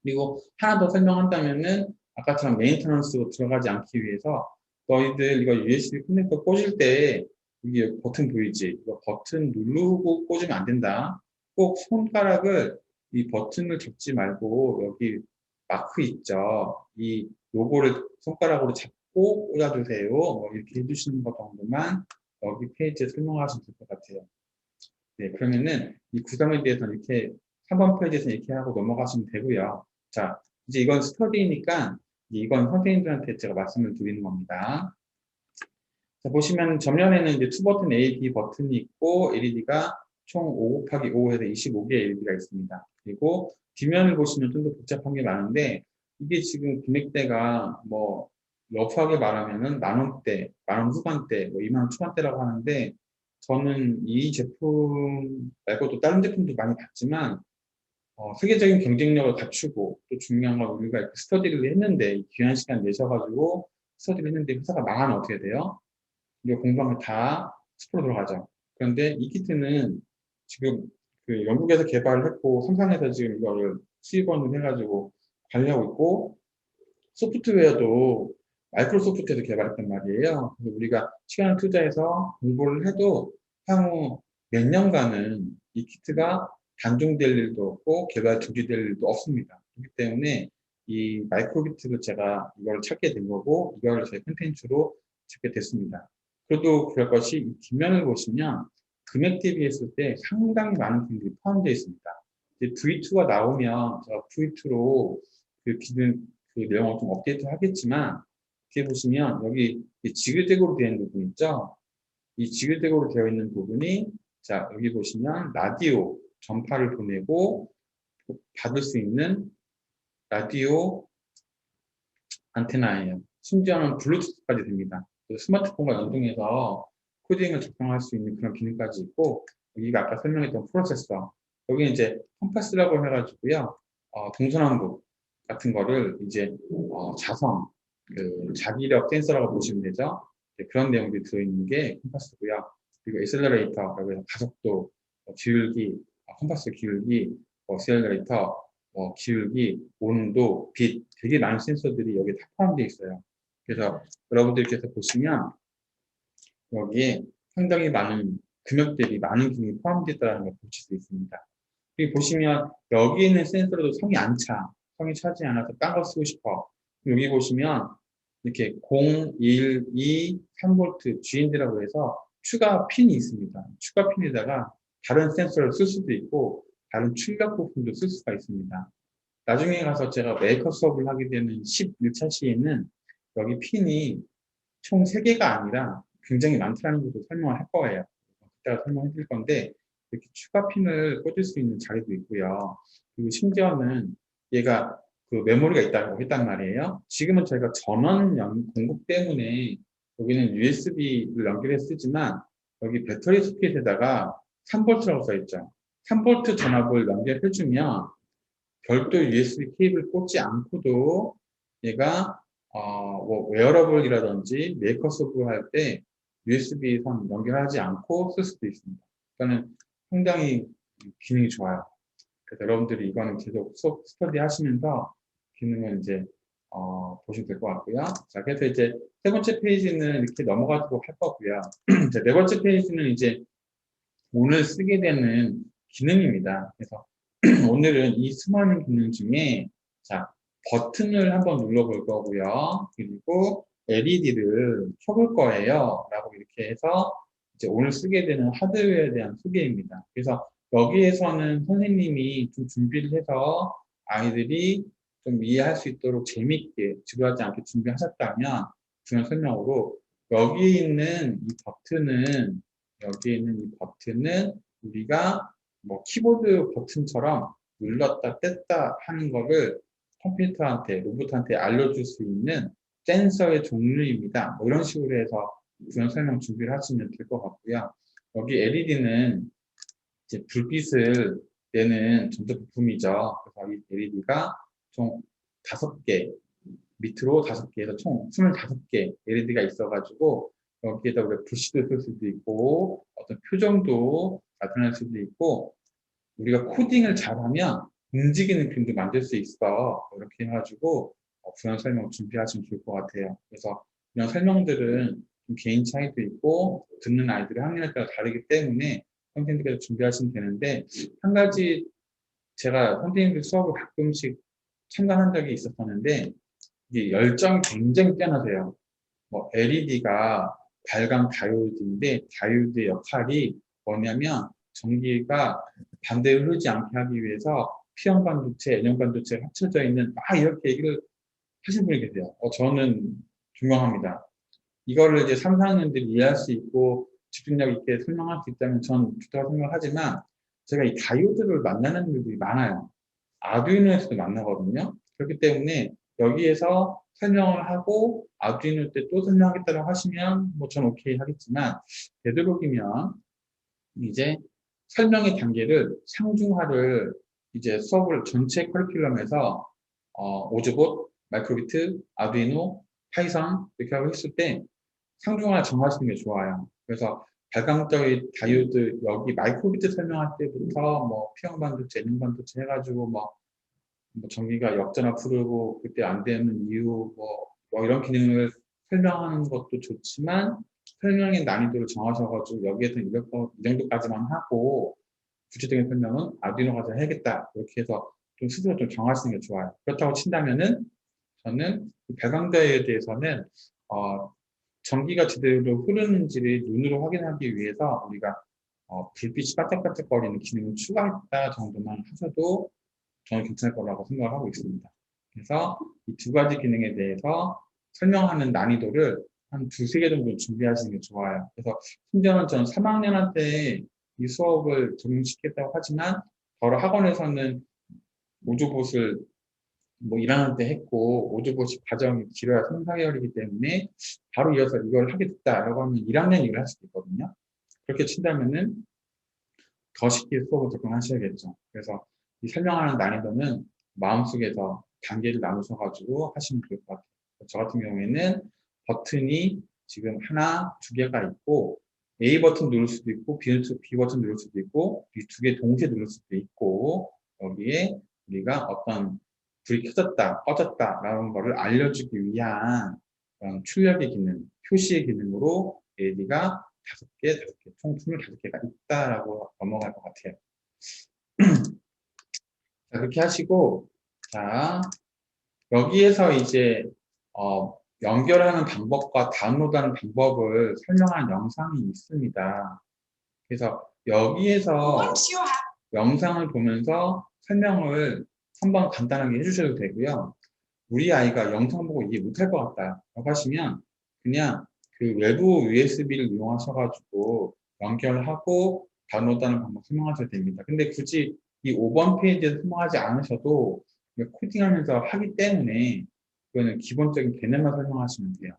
그리고 하나 더 설명한다면은 아까처럼 메인터넌스로 들어가지 않기 위해서 너희들 이거 USB 커넥터 꽂을 때 이게 버튼 보이지? 이거 버튼 누르고 꽂으면 안 된다. 꼭 손가락을 이 버튼을 접지 말고 여기 마크 있죠? 이 로고를 손가락으로 잡고 꽂아주세요. 뭐 이렇게 해주시는 것 정도만 여기 페이지에 설명하시면 될 것 같아요. 네, 그러면은 이 구성에 대해서는 이렇게 3번 페이지에서 이렇게 하고 넘어가시면 되고요. 자, 이제 이건 스터디니까 이건 선생님들한테 제가 말씀을 드리는 겁니다. 자, 보시면 전면에는 이제 투 버튼 A, B 버튼이 있고 LED가 총 5 곱하기 5에서 25개의 LED가 있습니다. 그리고 뒷면을 보시면 좀 더 복잡한 게 많은데 이게 지금 금액대가 뭐 러프하게 말하면은 만 원대, 만 원 후반대, 뭐 2만 원 초반대라고 하는데 저는 이 제품 말고도 다른 제품도 많이 봤지만 세계적인 경쟁력을 갖추고 또 중요한 건 우리가 이렇게 스터디를 했는데 귀한 시간 내셔가지고 스터디를 했는데 회사가 망하면 어떻게 돼요? 이거 공부하면 다 스포로 들어가죠. 그런데 이 키트는 지금 그 영국에서 개발을 했고 삼성에서 지금 이거를 수입원을 해가지고 관리하고 있고 소프트웨어도 마이크로소프트에서 개발했단 말이에요. 그래서 우리가 시간을 투자해서 공부를 해도 향후 몇 년간은 이 키트가 단종될 일도 없고 개발 중지될 일도 없습니다. 그렇기 때문에 이 마이크로비트를 제가 이걸 찾게 된 거고 이걸 제 콘텐츠로 찾게 됐습니다. 그래도 그럴 것이 이 뒷면을 보시면 금액 대비했을 때 상당히 많은 분들이 포함되어 있습니다. V2가 나오면 제가 V2로 그 기능 그 내용을 좀 업데이트 하겠지만 이렇게 보시면 여기 지그재그로 되어 있는 부분 있죠. 이 지그재그로 되어 있는 부분이 자 여기 보시면 라디오 전파를 보내고 받을 수 있는 라디오 안테나예요. 심지어는 블루투스까지 됩니다. 그래서 스마트폰과 연동해서 코딩을 적용할 수 있는 그런 기능까지 있고 여기가 아까 설명했던 프로세서 여기 이제 컴파스라고 해가지고요 동서남북 같은 거를 이제 자성 그 자기력 센서라고 보시면 되죠. 그런 내용들이 들어있는 게 컴파스고요. 그리고 에셀러레이터 그래서 가속도 기울기 컴파스 기울기, 엑셀러레이터, 기울기, 온도, 빛, 되게 많은 센서들이 여기에 다 포함되어 있어요. 그래서 여러분들께서 보시면 여기에 상당히 많은 금액들이 많은 기능이 포함되어 있다는 걸 보실 수 있습니다. 여기 보시면 여기 있는 센서로도 성이 안 차. 성이 차지 않아서 딴 거 쓰고 싶어. 여기 보시면 이렇게 0, 1, 2, 3V GND라고 해서 추가 핀이 있습니다. 추가 핀에다가 다른 센서를 쓸 수도 있고 다른 출력 부품도 쓸 수가 있습니다. 나중에 가서 제가 메이커 수업을 하게 되는 11차 시에는 여기 핀이 총 3개가 아니라 굉장히 많다는 것도 설명을 할 거예요. 그때가 설명해 드릴 건데 이렇게 추가 핀을 꽂을 수 있는 자리도 있고요. 그리고 심지어는 얘가 그 메모리가 있다고 했단 말이에요. 지금은 저희가 전원 공급 때문에 여기는 USB를 연결해 쓰지만 여기 배터리 소켓에다가 3V라고 써 있죠. 3V 전압을 연결해주면 별도 USB 케이블 꽂지 않고도 얘가 웨어러블이라든지 메이커 수업을 할 때 USB 선 연결하지 않고 쓸 수도 있습니다. 그러니까 상당히 기능이 좋아요. 그래서 여러분들이 이거는 계속 수업 스터디 하시면서 기능을 이제 보시면 될 것 같고요. 자, 그래서 이제 세 번째 페이지는 이렇게 넘어가도록 할 거고요. 자, 네 번째 페이지는 이제 오늘 쓰게 되는 기능입니다. 그래서 오늘은 이 수많은 기능 중에 자, 버튼을 한번 눌러볼 거고요. 그리고 LED를 켜볼 거예요. 라고 이렇게 해서 이제 오늘 쓰게 되는 하드웨어에 대한 소개입니다. 그래서 여기에서는 선생님이 좀 준비를 해서 아이들이 좀 이해할 수 있도록 재밌게 지루하지 않게 준비하셨다면 중요한 설명으로 여기에 있는 이 버튼은 우리가 뭐 키보드 버튼처럼 눌렀다 뗐다 하는 거를 컴퓨터한테, 로봇한테 알려줄 수 있는 센서의 종류입니다. 뭐 이런 식으로 해서 구현 설명 준비를 하시면 될 것 같고요. 여기 LED는 이제 불빛을 내는 전자 부품이죠. 그래서 이 LED가 총 5개, 밑으로 5개에서 총 25개 LED가 있어가지고 여기에다 우리가 글씨도 쓸 수도 있고 어떤 표정도 나타낼 수도 있고 우리가 코딩을 잘하면 움직이는 그림도 만들 수 있어. 이렇게 해가지고 구현 설명 준비하시면 좋을 것 같아요. 그래서 이런 설명들은 좀 개인 차이도 있고 듣는 아이들의 학년에 따라 다르기 때문에 선생님들께서 준비하시면 되는데 한 가지 제가 선생님들 수업을 가끔씩 참관한 적이 있었었는데 이게 열정이 굉장히 뛰어나세요. 뭐 LED가 발광 다이오드인데 다이오드의 역할이 뭐냐면 전기가 반대로 흐르지 않게 하기 위해서 P형 반도체, N형 반도체가 합쳐져 있는 막 이렇게 얘기를 하시는 분이 계세요. 저는 존경합니다. 이거를 이제 3, 4학년들이 이해할 수 있고 집중력 있게 설명할 수 있다면 전 좋다고 생각하지만 제가 이 다이오드를 만나는 일들이 많아요. 아두이노에서도 만나거든요. 그렇기 때문에 여기에서 설명을 하고 아두이노 때 또 설명하겠다고 하시면 뭐 전 오케이 하겠지만 되도록이면 이제 설명의 단계를 상중하를 이제 수업을 전체 커리큘럼에서 오즈봇, 마이크로비트, 아두이노, 파이썬 이렇게 하고 했을 때 상중하 정하시는 게 좋아요. 그래서 발광적인 다이오드 여기 마이크로비트 설명할 때부터 뭐 P형 반도체, N형 반도체 해가지고 뭐 전기가 역전압 풀고 그때 안 되는 이유 뭐 이런 기능을 설명하는 것도 좋지만 설명의 난이도를 정하셔가지고 여기에서 이 정도까지만 하고 구체적인 설명은 아두이노 가서 해야겠다 이렇게 해서 좀 스스로 좀 정하시는 게 좋아요. 그렇다고 친다면은 저는 발광자에 대해서는 전기가 제대로 흐르는지를 눈으로 확인하기 위해서 우리가 불빛이 반짝반짝거리는 기능을 추가했다 정도만 하셔도 저는 괜찮을 거라고 생각을 하고 있습니다. 그래서 이 두 가지 기능에 대해서 설명하는 난이도를 한 두세 개 정도 준비하시는 게 좋아요. 그래서 심지어는 전 3학년한테 이 수업을 적용시켰다고 하지만 바로 학원에서는 오조봇을 뭐 1학년 때 했고 오조봇이 과정이 길어야 3, 4개월이기 때문에 바로 이어서 이걸 하게 됐다라고 하면 1학년 일을 할 수도 있거든요. 그렇게 친다면은 더 쉽게 수업을 접근하셔야겠죠. 그래서 이 설명하는 난이도는 마음속에서 단계를 나누셔가지고 하시면 좋을 것 같아요. 저 같은 경우에는 버튼이 지금 하나, 두 개가 있고 A 버튼 누를 수도 있고 B 버튼 누를 수도 있고 이 두 개 동시에 누를 수도 있고 여기에 우리가 어떤 불이 켜졌다, 꺼졌다라는 거를 알려주기 위한 그런 출력의 기능, 표시의 기능으로 LED가 다섯 개, 총 25개가 있다라고 넘어갈 것 같아요. 자, 그렇게 하시고, 자, 여기에서 이제, 연결하는 방법과 다운로드하는 방법을 설명한 영상이 있습니다. 그래서 여기에서 영상을 보면서 설명을 한번 간단하게 해주셔도 되고요. 우리 아이가 영상 보고 이해 못할 것 같다 라고 하시면 그냥 그 외부 USB를 이용하셔가지고 연결하고 다운로드하는 방법 설명하셔도 됩니다. 근데 굳이 이 5번 페이지에서 설명하지 않으셔도 코딩하면서 하기 때문에 그거는 기본적인 개념만 설명하시면 돼요.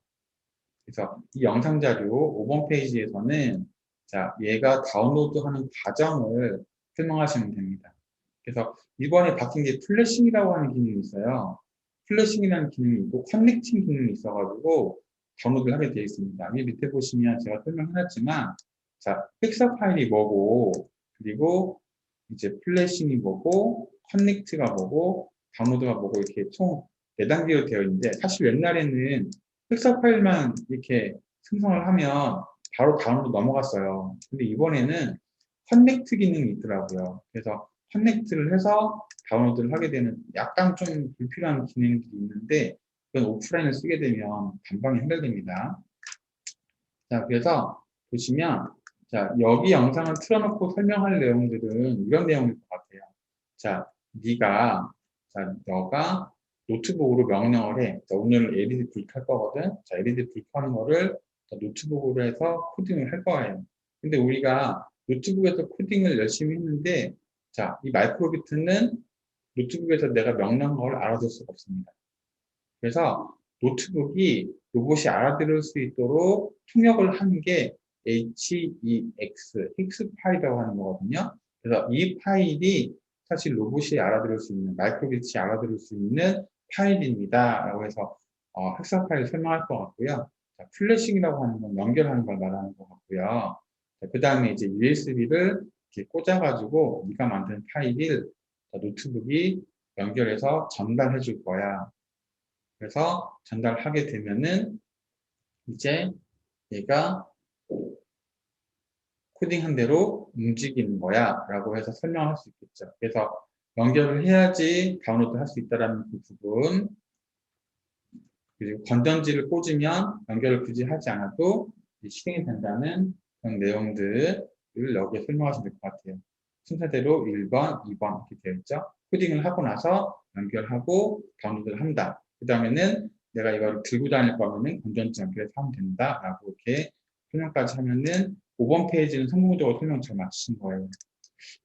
그래서 이 영상 자료 5번 페이지에서는 자, 얘가 다운로드하는 과정을 설명하시면 됩니다. 그래서 이번에 바뀐 게 플래싱이라고 하는 기능이 있어요. 플래싱이라는 기능이 있고 커넥팅 기능이 있어가지고 다운로드를 하게 되어 있습니다. 이 밑에 보시면 제가 설명해놨지만 자, 픽사 파일이 뭐고 그리고 이제 플래싱이 뭐고 커넥트가 뭐고 다운로드가 뭐고 이렇게 총 4단계로 되어 있는데 사실 옛날에는 픽사 파일만 이렇게 생성을 하면 바로 다운로드 넘어갔어요. 근데 이번에는 커넥트 기능이 있더라고요. 그래서 커넥트를 해서 다운로드를 하게 되는 약간 좀 불필요한 기능들이 있는데 그건 오프라인을 쓰게 되면 단방에 해결됩니다. 자, 그래서 보시면 자, 여기 영상을 틀어놓고 설명할 내용들은 이런 내용일 것 같아요. 자, 너가 노트북으로 명령을 해. 자, 오늘 LED 불 켤 거거든. 자, LED 불 켜는 거를 노트북으로 해서 코딩을 할 거예요. 근데 우리가 노트북에서 코딩을 열심히 했는데 자, 이 마이크로비트는 노트북에서 내가 명령한 걸 알아둘 수가 없습니다. 그래서 노트북이 로봇이 알아들을 수 있도록 통역을 한 게 HEX, 힉스 파일이라고 하는 거거든요. 그래서 이 파일이 사실 로봇이 알아들을 수 있는, 마이크로비트이 알아들을 수 있는 파일입니다. 라고 해서 힉스 파일을 설명할 것 같고요. 자, 플래싱이라고 하는 건 연결하는 걸 말하는 것 같고요. 그 다음에 이제 USB를 이렇게 꽂아가지고 네가 만든 파일을 노트북이 연결해서 전달해 줄 거야. 그래서 전달하게 되면은 이제 얘가 코딩한 대로 움직이는 거야 라고 해서 설명할 수 있겠죠. 그래서 연결을 해야지 다운로드 할 수 있다는 그 부분, 그리고 건전지를 꽂으면 연결을 굳이 하지 않아도 실행이 된다는 그런 내용들을 여기에 설명하시면 될 것 같아요. 순서대로 1번, 2번 이렇게 되어 있죠. 코딩을 하고 나서 연결하고 다운로드를 한다. 그 다음에는 내가 이걸 들고 다닐 거면은 건전지 연결해서 하면 된다. 라고 이렇게 설명까지 하면은 5번 페이지는 성공적으로 설명 잘 마치신 거예요.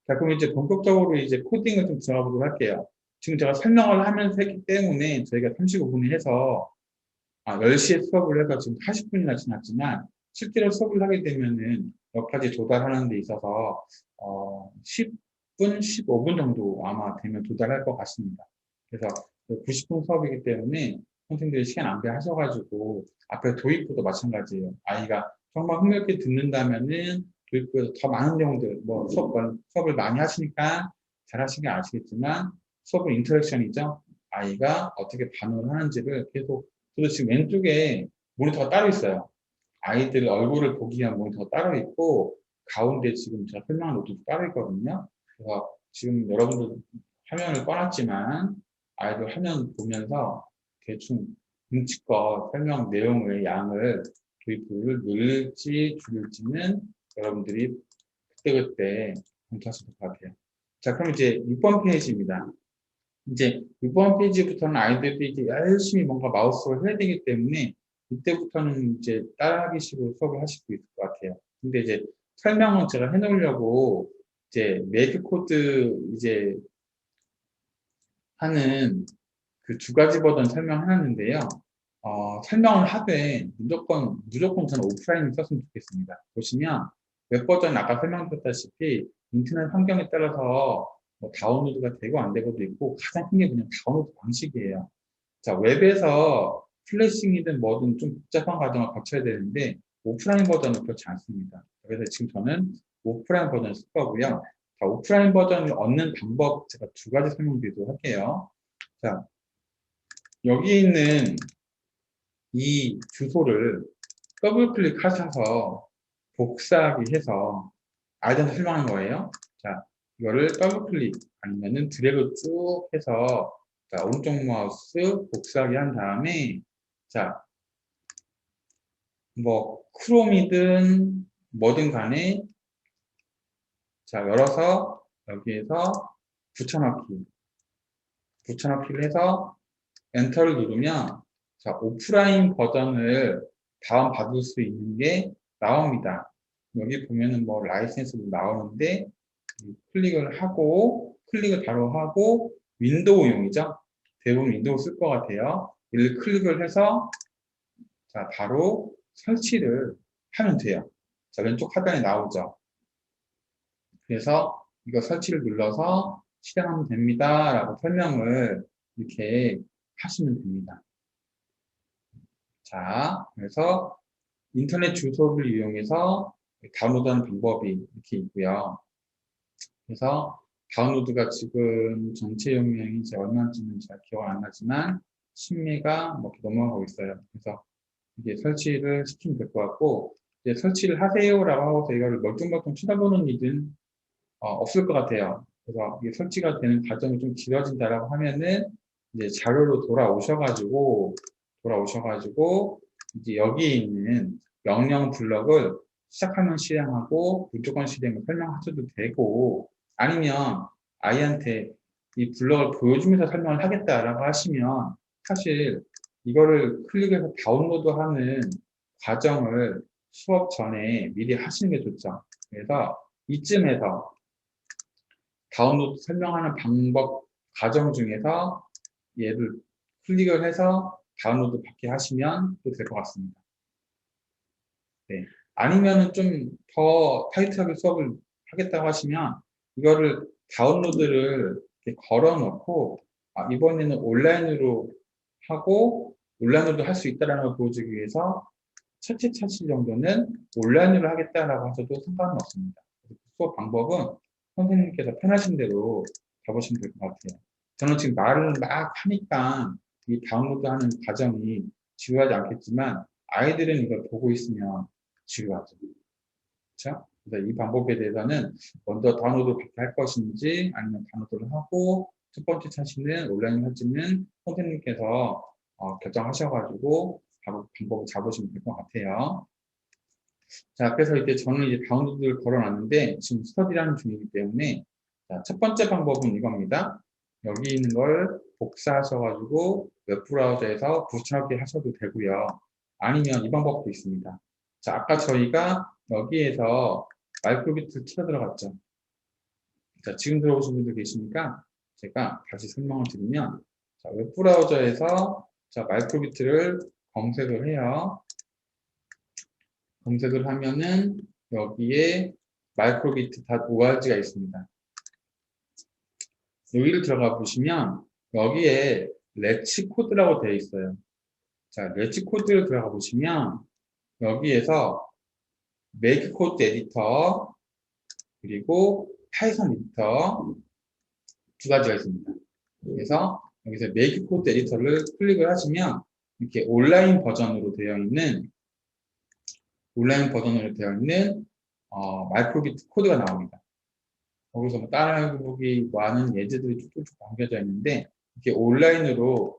자, 그럼 이제 본격적으로 이제 코딩을 좀 들어가 보도록 할게요. 지금 제가 설명을 하면서 했기 때문에 저희가 35분을 해서 10시에 수업을 해서 지금 40분이나 지났지만 실제로 수업을 하게 되면은 여기까지 도달하는 데 있어서 10분, 15분 정도 아마 되면 도달할 것 같습니다. 그래서 90분 수업이기 때문에 선생님들이 시간 낭비하셔가지고 앞에 도입부도 마찬가지예요. 아이가 정말 흥미롭게 듣는다면은 도입부에서 더 많은 내용들, 뭐 수업을 많이 하시니까 잘 하시긴 아시겠지만 수업은 인터랙션이죠. 아이가 어떻게 반응을 하는지를 계속 저도 지금 왼쪽에 모니터가 따로 있어요. 아이들 얼굴을 보기 위한 모니터가 따로 있고 가운데 지금 제가 설명한 노트도 따로 있거든요. 그래서 지금 여러분들 화면을 꺼놨지만 아이들 화면 보면서 대충 눈치껏 설명 내용의 양을 도입부를 늘릴지 줄일지는 여러분들이 그때그때 검토하실 것 같아요. 자, 그럼 이제 6번 페이지입니다. 이제 6번 페이지부터는 아이들이 이제 열심히 뭔가 마우스를 해야 되기 때문에 이때부터는 이제 따라하기 식으로 수업을 하실 수 있을 것 같아요. 근데 이제 설명은 제가 해놓으려고 이제 매드 코드 이제 하는 그 2가지 버전 설명해놨는데요. 설명을 하되 무조건 저는 오프라인을 썼으면 좋겠습니다. 보시면 웹 버전 아까 설명드렸다시피 인터넷 환경에 따라서 뭐 다운로드가 되고 안 되고도 있고 가장 큰 게 그냥 다운로드 방식이에요. 자, 웹에서 플래싱이든 뭐든 좀 복잡한 과정을 거쳐야 되는데 오프라인 버전은 그렇지 않습니다. 그래서 지금 저는 오프라인 버전을 쓸 거고요. 자, 오프라인 버전을 얻는 방법 제가 두 가지 설명드리도록 할게요. 자, 여기 있는 이 주소를 더블 클릭하셔서 복사하기 해서 아이디한테 설명하는 거예요. 자, 이거를 더블 클릭 아니면은 드래그 쭉 해서 자, 오른쪽 마우스 복사하기 한 다음에 자, 뭐 크롬이든 뭐든 간에 자, 열어서 여기에서 붙여넣기를 해서 엔터를 누르면 자, 오프라인 버전을 다운받을 수 있는 게 나옵니다. 여기 보면은 뭐 라이센스도 나오는데 클릭을 바로 하고 윈도우용이죠. 대부분 윈도우 쓸 것 같아요. 이를 클릭을 해서 자, 바로 설치를 하면 돼요. 자, 왼쪽 하단에 나오죠. 그래서 이거 설치를 눌러서 실행하면 됩니다. 라고 설명을 이렇게 하시면 됩니다. 자, 그래서 인터넷 주소를 이용해서 다운로드하는 방법이 이렇게 있고요. 그래서 다운로드가 지금 전체 용량이 이제 얼마인지는 잘 기억 안 나지만 10메가 뭐 이렇게 넘어가고 있어요. 그래서 이게 설치를 시키면 될 것 같고 이제 설치를 하세요라고 하고서 이거를 멀뚱멀뚱 쳐다보는 일은 없을 것 같아요. 그래서 이게 설치가 되는 과정이 좀 길어진다라고 하면은 이제 자료로 돌아오셔가지고 이제 여기에 있는 명령 블럭을 시작하면 실행하고 무조건 실행을 설명하셔도 되고 아니면 아이한테 이 블럭을 보여주면서 설명을 하겠다라고 하시면 사실 이거를 클릭해서 다운로드하는 과정을 수업 전에 미리 하시는 게 좋죠. 그래서 이쯤에서 다운로드 설명하는 방법 과정 중에서 얘를 클릭을 해서 다운로드 받게 하시면 또 될 것 같습니다. 네. 아니면은 좀 더 타이트하게 수업을 하겠다고 하시면 이거를 다운로드를 이렇게 걸어 놓고 이번에는 온라인으로 하고 온라인으로도 할 수 있다는 걸 보여주기 위해서 첫째 차시 정도는 온라인으로 하겠다라고 하셔도 상관은 없습니다. 수업 방법은 선생님께서 편하신 대로 잡으시면 될 것 같아요. 저는 지금 말을 막 하니까 이 다운로드하는 과정이 지루하지 않겠지만 아이들은 이걸 보고 있으면 지루하죠. 그렇죠? 그래서 이 방법에 대해서는 먼저 다운로드 받게 할 것인지 아니면 다운로드를 하고 첫 번째 차시는 온라인 할지는 선생님께서 결정하셔가지고 방법을 잡으시면 될 것 같아요. 자, 그래서 이제 저는 이제 다운로드를 걸어놨는데 지금 스터디라는 중이기 때문에 자, 첫 번째 방법은 이겁니다. 여기 있는 걸 복사하셔가지고 웹브라우저에서 붙여넣기 하셔도 되고요. 아니면 이 방법도 있습니다. 자, 아까 저희가 여기에서 마이크로비트 치러 들어갔죠. 자, 지금 들어오신 분들 계시니까 제가 다시 설명을 드리면 자, 웹브라우저에서 자, 마이크로비트를 검색을 해요. 검색을 하면은 여기에 microbit.org가 있습니다. 여기를 들어가 보시면 여기에 렛츠 코드라고 되어 있어요. 자, 렛츠 코드를 들어가 보시면 여기에서 make code editor 그리고 파이썬 에디터 두 가지가 있습니다. 그래서 여기서 make code editor를 클릭을 하시면 이렇게 온라인 버전으로 되어 있는 마이크로비트 코드가 나옵니다. 거기서 뭐 따라해보기 많은 예제들이 쭉쭉 담겨져 있는데 이렇게 온라인으로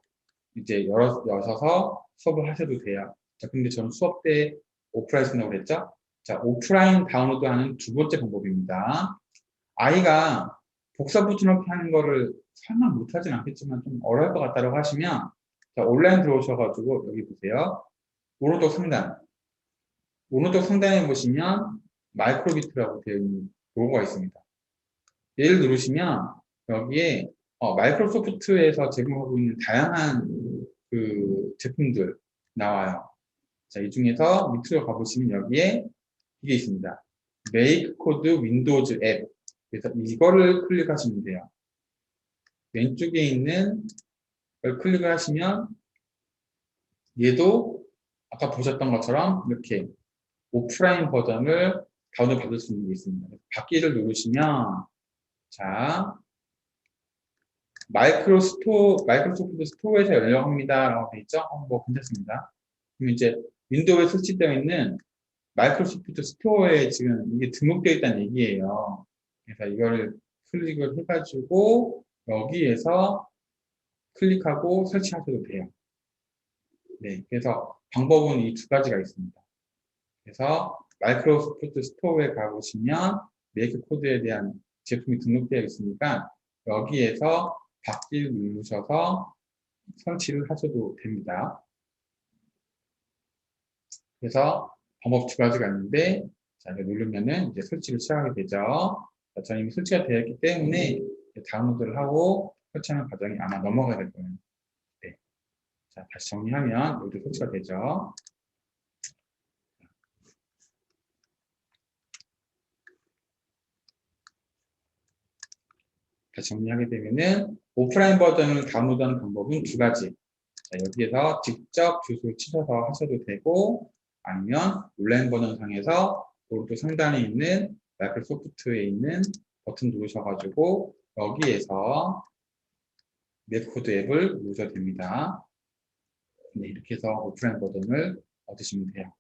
이제 여셔서 수업을 하셔도 돼요. 자, 근데 저는 수업 때 오프라인 쓴다고 그랬죠? 자, 오프라인 다운로드하는 두 번째 방법입니다. 아이가 복사 붙여넣기 하는 거를 설마 못하진 않겠지만 좀 어려울 것 같다고 하시면 자, 온라인 들어오셔가지고 여기 보세요. 오른쪽 상단에 보시면 마이크로비트라고 되어 있는 로고가 있습니다. 얘를 누르시면 여기에 마이크로소프트에서 제공하고 있는 다양한 그 제품들 나와요. 자, 이 중에서 밑으로 가보시면 여기에 이게 있습니다. Make Code Windows App. 그래서 이거를 클릭하시면 돼요. 왼쪽에 있는 걸 클릭을 하시면 얘도 아까 보셨던 것처럼 이렇게 오프라인 버전을 다운로드 받을 수 있는 게 있습니다. 받기를 누르시면, 자, 마이크로소프트 스토어에서 열려합니다. 라고 되어 있죠? 뭐, 괜찮습니다. 그럼 이제 윈도우에 설치되어 있는 마이크로소프트 스토어에 지금 이게 등록되어 있다는 얘기예요. 그래서 이거를 클릭을 해가지고 여기에서 클릭하고 설치하셔도 돼요. 네, 그래서 방법은 이 두 가지가 있습니다. 그래서 마이크로소프트 스토어에 가보시면 메이크 코드에 대한 제품이 등록되어 있으니까 여기에서 받기를 누르셔서 설치를 하셔도 됩니다. 그래서 방법 두 가지가 있는데, 자, 이거 누르면은 이제 설치를 시작하게 되죠. 자, 저는 이미 설치가 되어 있기 때문에 다운로드를 하고 설치하는 과정이 아마 넘어가야 될 거예요. 네. 자, 다시 정리하면 모두 설치가 되죠. 다시 정리하게 되면은 오프라인 버전을 다운로드하는 방법은 두 가지. 자, 여기에서 직접 주소를 치셔서 하셔도 되고, 아니면 온라인 버전 상에서 오른쪽 상단에 있는 마이크로소프트에 있는 버튼 누르셔가지고 여기에서 메코드 앱을 누르셔도 됩니다. 네, 이렇게 해서 오프라인 버전을 얻으시면 돼요.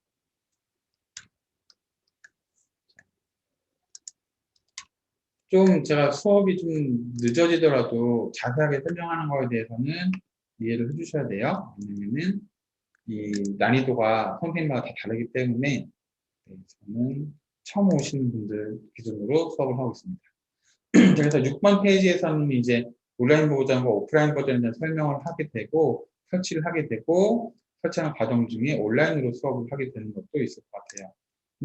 좀 제가 수업이 좀 늦어지더라도 자세하게 설명하는 거에 대해서는 이해를 해주셔야 돼요. 왜냐면은 이 난이도가 선생님마다 다 다르기 때문에 네, 저는 처음 오시는 분들 기준으로 수업을 하고 있습니다. 그래서 6번 페이지에서는 이제 온라인 버전과 오프라인 버전에 대한 설명을 하게 되고 설치를 하게 되고 설치하는 과정 중에 온라인으로 수업을 하게 되는 것도 있을 것 같아요.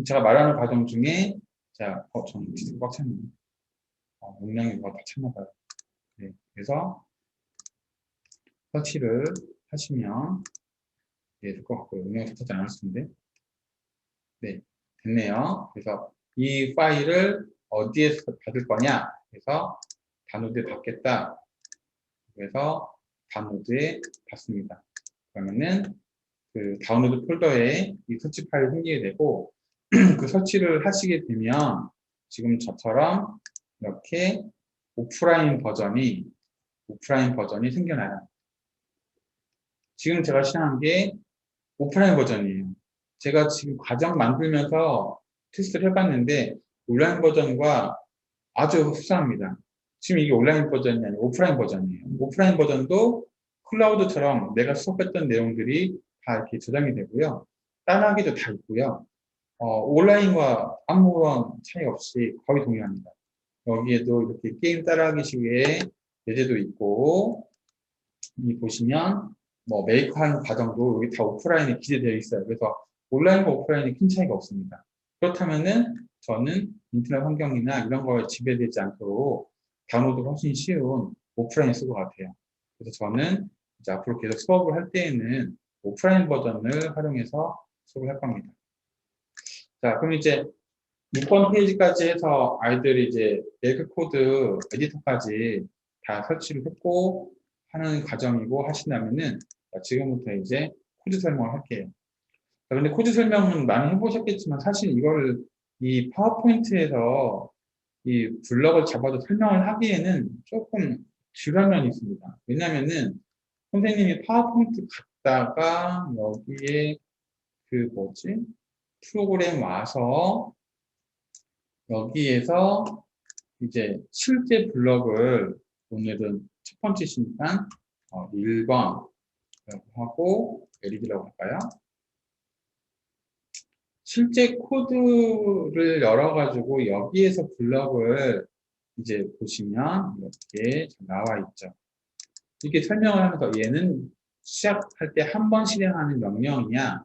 제가 말하는 과정 중에 자, 저는 디스크 꽉 찼네요. 용량이 뭐가 다 찼나 봐요. 네, 그래서 설치를 하시면 네, 될 것 같고요. 용량이 다 찼지 않았을 텐데. 네, 됐네요. 그래서 이 파일을 어디에서 받을 거냐? 그래서 다운로드에 받겠다. 그래서 다운로드에 받습니다. 그러면은 그 다운로드 폴더에 이 설치 파일이 생기게 되고 그 설치를 하시게 되면 지금 저처럼 이렇게 오프라인 버전이 생겨나요. 지금 제가 시작한 게 오프라인 버전이에요. 제가 지금 과정 만들면서 테스트를 해봤는데 온라인 버전과 아주 흡사합니다. 지금 이게 온라인 버전이 아니라 오프라인 버전이에요. 오프라인 버전도 클라우드처럼 내가 수업했던 내용들이 다 이렇게 저장이 되고요. 따라하기도 다 있고요. 온라인과 아무런 차이 없이 거의 동일합니다. 여기에도 이렇게 게임 따라하기식의 예제도 있고, 이 보시면 뭐 메이크하는 과정도 여기 다 오프라인에 기재되어 있어요. 그래서 온라인과 오프라인이 큰 차이가 없습니다. 그렇다면은 저는 인터넷 환경이나 이런 거에 지배되지 않도록 다운로드가 훨씬 쉬운 오프라인을 쓸 것 같아요. 그래서 저는 이제 앞으로 계속 수업을 할 때에는 오프라인 버전을 활용해서 수업을 할 겁니다. 자, 그럼 이제 6번 페이지까지 해서 아이들이 이제 메이크 코드 에디터까지 다 설치를 했고 하는 과정이고 하신다면은 지금부터 이제 코드 설명을 할게요. 근데 코드 설명은 많이 해보셨겠지만 사실 이걸 이 파워포인트에서 이 블럭을 잡아서 설명을 하기에는 조금 지루한 면이 있습니다. 왜냐면은 선생님이 파워포인트 갔다가 여기에 그 뭐지? 프로그램 와서 여기에서 이제 실제 블럭을 오늘은 첫 번째 시니까 1번 하고 LED라고 할까요? 실제 코드를 열어가지고 여기에서 블럭을 이제 보시면 이렇게 나와 있죠. 이렇게 설명을 하면서 얘는 시작할 때 한 번 실행하는 명령이냐,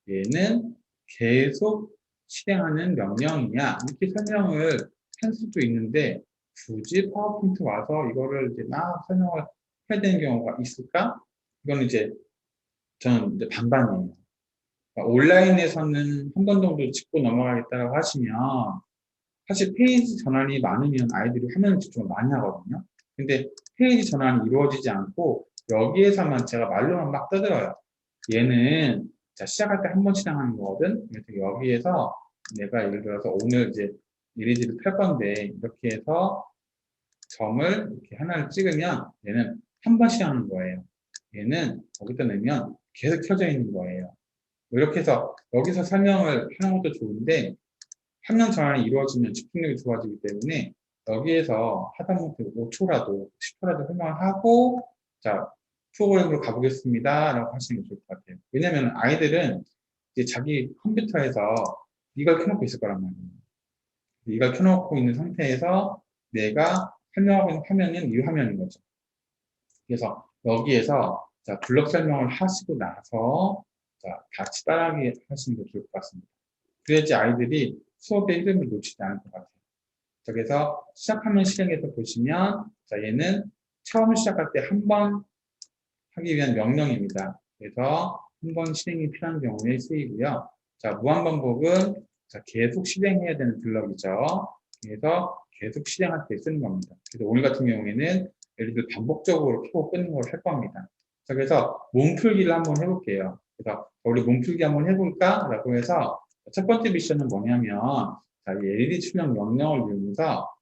얘는 계속 실행하는 명령이냐, 이렇게 설명을 할 수도 있는데 굳이 파워포인트 와서 이거를 이제 막 설명을 해야 되는 경우가 있을까? 이건 이제 저는 이제 반반이에요. 그러니까 온라인에서는 한 번 정도 짚고 넘어가겠다고 하시면 사실 페이지 전환이 많으면 아이들이 화면 집중을 많이 하거든요. 근데 페이지 전환이 이루어지지 않고 여기에서만 제가 말로만 막 떠들어요. 얘는 자 시작할 때 한 번 실행하는 거거든. 그래서 여기에서 내가 예를 들어서 오늘 이제 LED를 켤 건데 이렇게 해서 점을 이렇게 하나를 찍으면 얘는 한 번씩 하는 거예요. 얘는 여기다 넣으면 계속 켜져 있는 거예요. 이렇게 해서 여기서 설명을 하는 것도 좋은데 화면 전환이 이루어지면 집중력이 좋아지기 때문에 여기에서 하다못해 5초라도 10초라도 설명을 하고 자 프로그램으로 가보겠습니다 라고 하시는 게 좋을 것 같아요. 왜냐면 아이들은 이제 자기 컴퓨터에서 이걸 켜놓고 있을 거란 말이에요. 이걸 켜놓고 있는 상태에서 내가 설명하고 있는 화면은 이 화면인 거죠. 그래서 여기에서 자 블록 설명을 하시고 나서 자 같이 따라하기 하시는 게 좋을 것 같습니다. 그래야지 아이들이 수업의 흐름을 놓치지 않을 것 같아요. 자, 그래서 시작하면 실행해서 보시면 자 얘는 처음 시작할 때 한 번 하기 위한 명령입니다. 그래서 한 번 실행이 필요한 경우에 쓰이고요. 자 무한반복은 자, 계속 실행해야 되는 블럭이죠. 그래서 계속 실행할 때 쓰는 겁니다. 그래서 오늘 같은 경우에는 예를 들어 반복적으로 켜고 끄는 걸 할 겁니다. 자, 그래서 몸풀기를 한번 해볼게요. 그래서 우리 몸풀기 한번 해볼까? 라고 해서 첫 번째 미션은 뭐냐면 자, 이 LED 출력 명령을 이용해서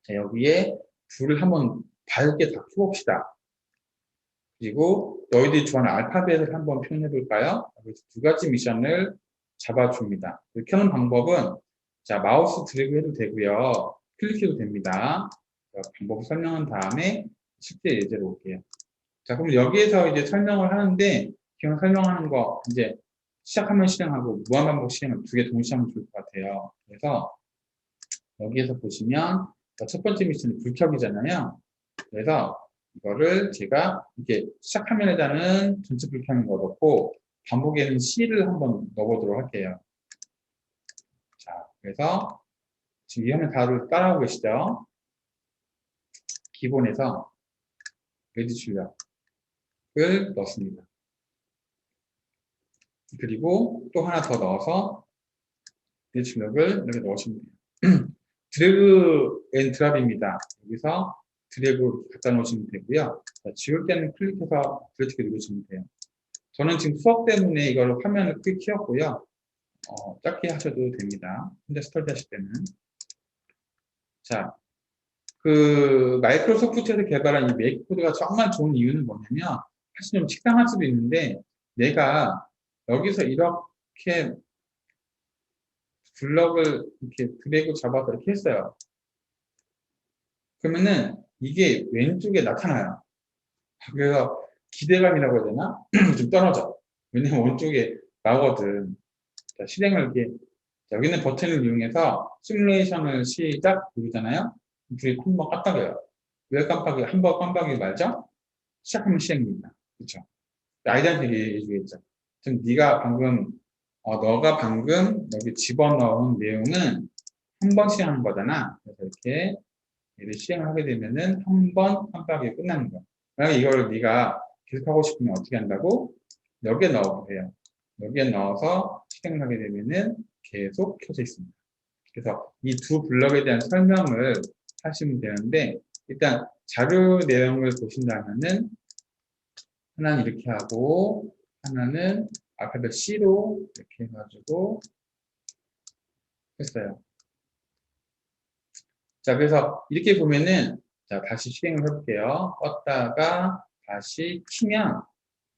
자, 여기에 불을 한번 밝게 다 켜봅시다. 그리고 너희들이 좋아하는 알파벳을 한번 표현해 볼까요? 그래서 두 가지 미션을 잡아줍니다. 켜는 방법은 자 마우스 드래그 해도 되고요. 클릭해도 됩니다. 방법 설명한 다음에 실제 예제로 올게요. 자 그럼 여기에서 이제 설명을 하는데 기본 설명하는 거 이제 시작하면 실행하고 무한반복 실행을 두 개 동시에 하면 좋을 것 같아요. 그래서 여기에서 보시면 첫 번째 미션은 불켜기잖아요. 그래서 이거를 제가 이렇게 시작 화면에다는 전체 불켜는 거 넣고 반복에는 C를 한번 넣어보도록 할게요. 자, 그래서 지금 이 화면 다들 따라하고 계시죠? 기본에서 레디 출력을 넣습니다. 그리고 또 하나 더 넣어서 레디 출력을 이렇게 넣으시면 돼요. 드래그 앤 드랍입니다. 여기서 드래그 이렇게 갖다 놓으시면 되고요. 자, 지울 때는 클릭해서 드래그 누르시면 돼요. 저는 지금 수업 때문에 이걸 화면을 크게 키웠고요. 짧게 하셔도 됩니다. 혼자 스터디 하실 때는. 자, 그 마이크로소프트에서 개발한 이 메이크 코드가 정말 좋은 이유는 뭐냐면 사실 좀 식상할 수도 있는데 내가 여기서 이렇게 블럭을 이렇게 드래그 잡아서 이렇게 했어요. 그러면은 이게 왼쪽에 나타나요. 그래서 기대감이라고 해야 되나? 좀 떨어져. 왜냐면 오른쪽에 나오거든. 자, 실행을 이렇게 여기는 버튼을 이용해서 시뮬레이션을 시작 누르잖아요. 불이 한번 깜빡여요. 왜 깜빡여요? 한 번 깜빡이고 말죠? 시작하면 시행입니다. 그렇죠? 아이들한테 얘기해주겠죠. 지금 네가 방금 너가 방금 여기 집어넣은 내용은 한 번 시행하는 거잖아. 그래서 이렇게 얘를 시행을 하게 되면은 한 번 깜빡이고 끝나는 거야. 만약에 이걸 네가 계속 하고 싶으면 어떻게 한다고? 여기에 넣어보세요. 여기에 넣어서 실행을 하게 되면은 계속 켜져 있습니다. 그래서 이 두 블럭에 대한 설명을 하시면 되는데 일단 자료 내용을 보신다면은 하나는 이렇게 하고 하나는 알파벳 C로 이렇게 해가지고 했어요. 자 그래서 이렇게 보면은 자 다시 실행을 해볼게요. 껐다가 다시 키면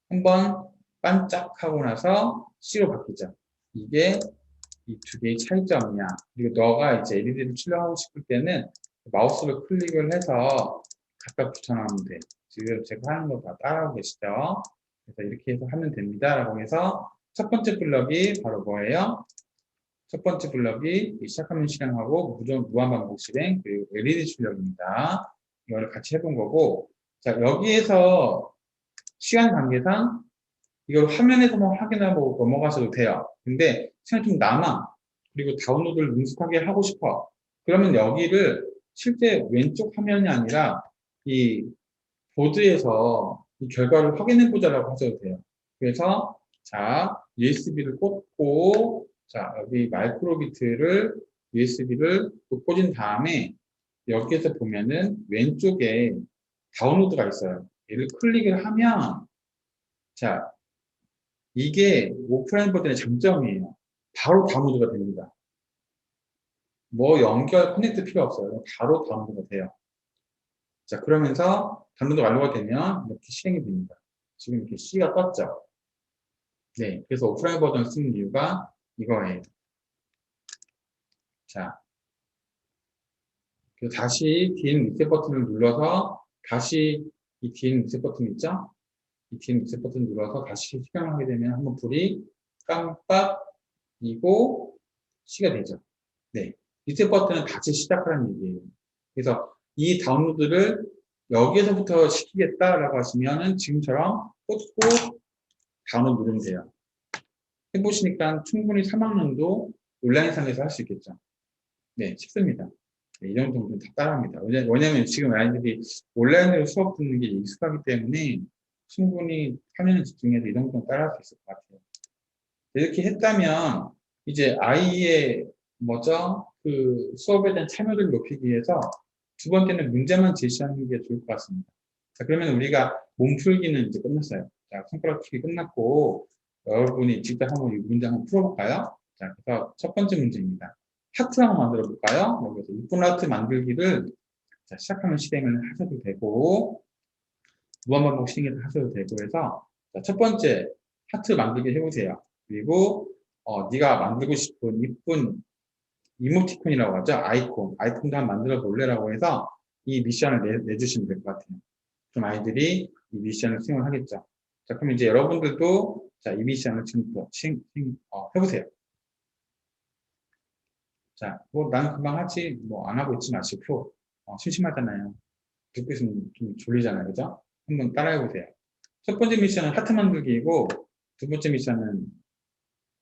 한번 반짝하고 나서 C로 바뀌죠. 이게 이 두 개의 차이점이야. 그리고 너가 이제 LED를 출력하고 싶을 때는 마우스로 클릭을 해서 갖다 붙여넣으면 돼. 지금 제가 하는 거 다 따라하고 계시죠? 그래서 이렇게 해서 하면 됩니다. 라고 해서 첫 번째 블럭이 바로 뭐예요? 첫 번째 블럭이 시작하면 실행하고 무한반복 실행 그리고 LED 출력입니다. 이걸 같이 해본 거고 자 여기에서 시간 관계상 이걸 화면에서만 확인하고 넘어가셔도 돼요. 근데 시간이 좀 남아. 그리고 다운로드를 능숙하게 하고 싶어. 그러면 여기를 실제 왼쪽 화면이 아니라 이 보드에서 이 결과를 확인해 보자라고 하셔도 돼요. 그래서 자 USB를 꽂고 자 여기 마이크로비트를 USB를 꽂은 다음에 여기에서 보면은 왼쪽에 다운로드가 있어요. 얘를 클릭을 하면 자 이게 오프라인 버전의 장점이에요. 바로 다운로드가 됩니다. 뭐 연결, 커넥트 필요 없어요. 바로 다운로드가 돼요. 자, 그러면서 다운로드 완료가 되면 이렇게 실행이 됩니다. 지금 이렇게 C가 떴죠. 네, 그래서 오프라인 버전 쓰는 이유가 이거예요. 자, 그리고 다시 DM 리셋 버튼을 눌러서 다시 이 DM 리셋 버튼 있죠? 이 DM 리셋 버튼 눌러서 다시 실행을 하게 되면 한번 불이 깜빡이고 C가 되죠. 네, 리셋 버튼은 다시 시작하라는 얘기예요. 그래서 이 다운로드를 여기에서부터 시키겠다라고 하시면은 지금처럼 꽂고 다운로드 누르면 돼요. 해보시니까 충분히 3학년도 온라인상에서 할 수 있겠죠. 네, 쉽습니다. 네, 이 정도는 다 따라합니다. 왜냐면 지금 아이들이 온라인으로 수업 듣는 게 익숙하기 때문에 충분히 화면에 집중해서 이 정도는 따라할 수 있을 것 같아요. 이렇게 했다면 이제 아이의 그 수업에 대한 참여도를 높이기 위해서 두 번째는 문제만 제시하는 게 좋을 것 같습니다. 자, 그러면 우리가 몸풀기는 이제 끝났어요. 자, 손가락 풀기 끝났고 여러분이 직접 한번 이 문제 한번 풀어볼까요? 자, 그래서 첫 번째 문제입니다. 하트 한번 만들어 볼까요? 여기서 이쁜 하트 만들기를 자, 시작하면 실행을 하셔도 되고 무한반복 실행해서 하셔도 되고 해서 자, 첫 번째 하트 만들기 해보세요. 그리고 네가 만들고 싶은 이쁜 이모티콘이라고 하죠. 아이콘도 한번 만들어 볼래라고 해서 이 미션을 내주시면 될 것 같아요. 그럼 아이들이 이 미션을 수행을 하겠죠. 자, 그럼 이제 여러분들도 자, 이 미션을 지금부터 해보세요. 자, 뭐 나는 금방 하지, 뭐 안 하고 있지 마시고 심심하잖아요. 듣고 있으면 좀 졸리잖아요, 그죠? 한번 따라해보세요. 첫 번째 미션은 하트 만들기이고 두 번째 미션은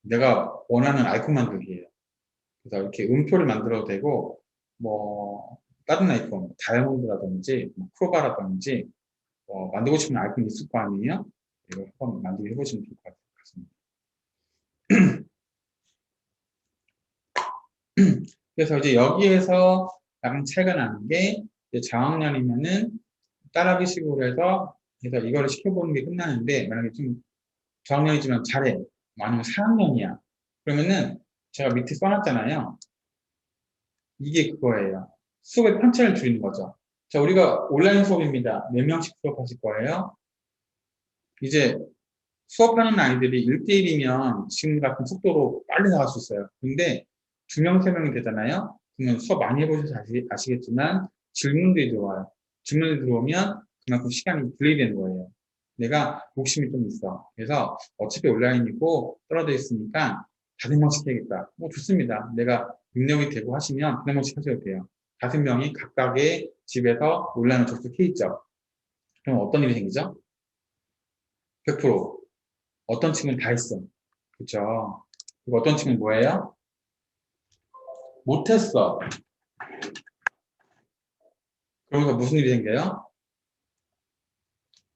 내가 원하는 아이콘 만들기예요. 그래서 이렇게 음표를 만들어도 되고 뭐 다른 아이콘, 다이아몬드라든지 크로바라든지 만들고 싶은 아이콘이 있을 거 아니에요? 이거 한번 만들기 해보시면 좋을 것 같습니다. 그래서 이제 여기에서 약간 차이가 나는 게 이제 저학년이면은 따라하기 식으로 해서 그래서 이거를 시켜보는 게 끝나는데 만약에 좀 저학년이지만 잘해 아니면 4학년이야 그러면은 제가 밑에 써놨잖아요. 이게 그거예요. 수업의 편차를 줄이는 거죠. 자, 우리가 온라인 수업입니다. 몇 명씩 수업하실 거예요? 이제 수업하는 아이들이 1대1이면 지금 같은 속도로 빨리 나갈 수 있어요. 근데 2명, 3명이 되잖아요? 그러면 수업 많이 해보셔서 아시겠지만 질문들이 들어와요. 질문이 들어오면 그만큼 시간이 딜레이 되는 거예요. 내가 욕심이 좀 있어. 그래서 어차피 온라인이고 떨어져 있으니까 다섯 명씩 해야겠다. 뭐 좋습니다. 내가 능력이 되고 하시면 다섯 명씩 하셔도 돼요. 5명이 각각의 집에서 온라인을 접속해 있죠. 그럼 어떤 일이 생기죠? 100% 어떤 친구는 다 했어. 그쵸? 그리고 어떤 친구는 뭐예요? 못했어. 그러면서 무슨 일이 생겨요?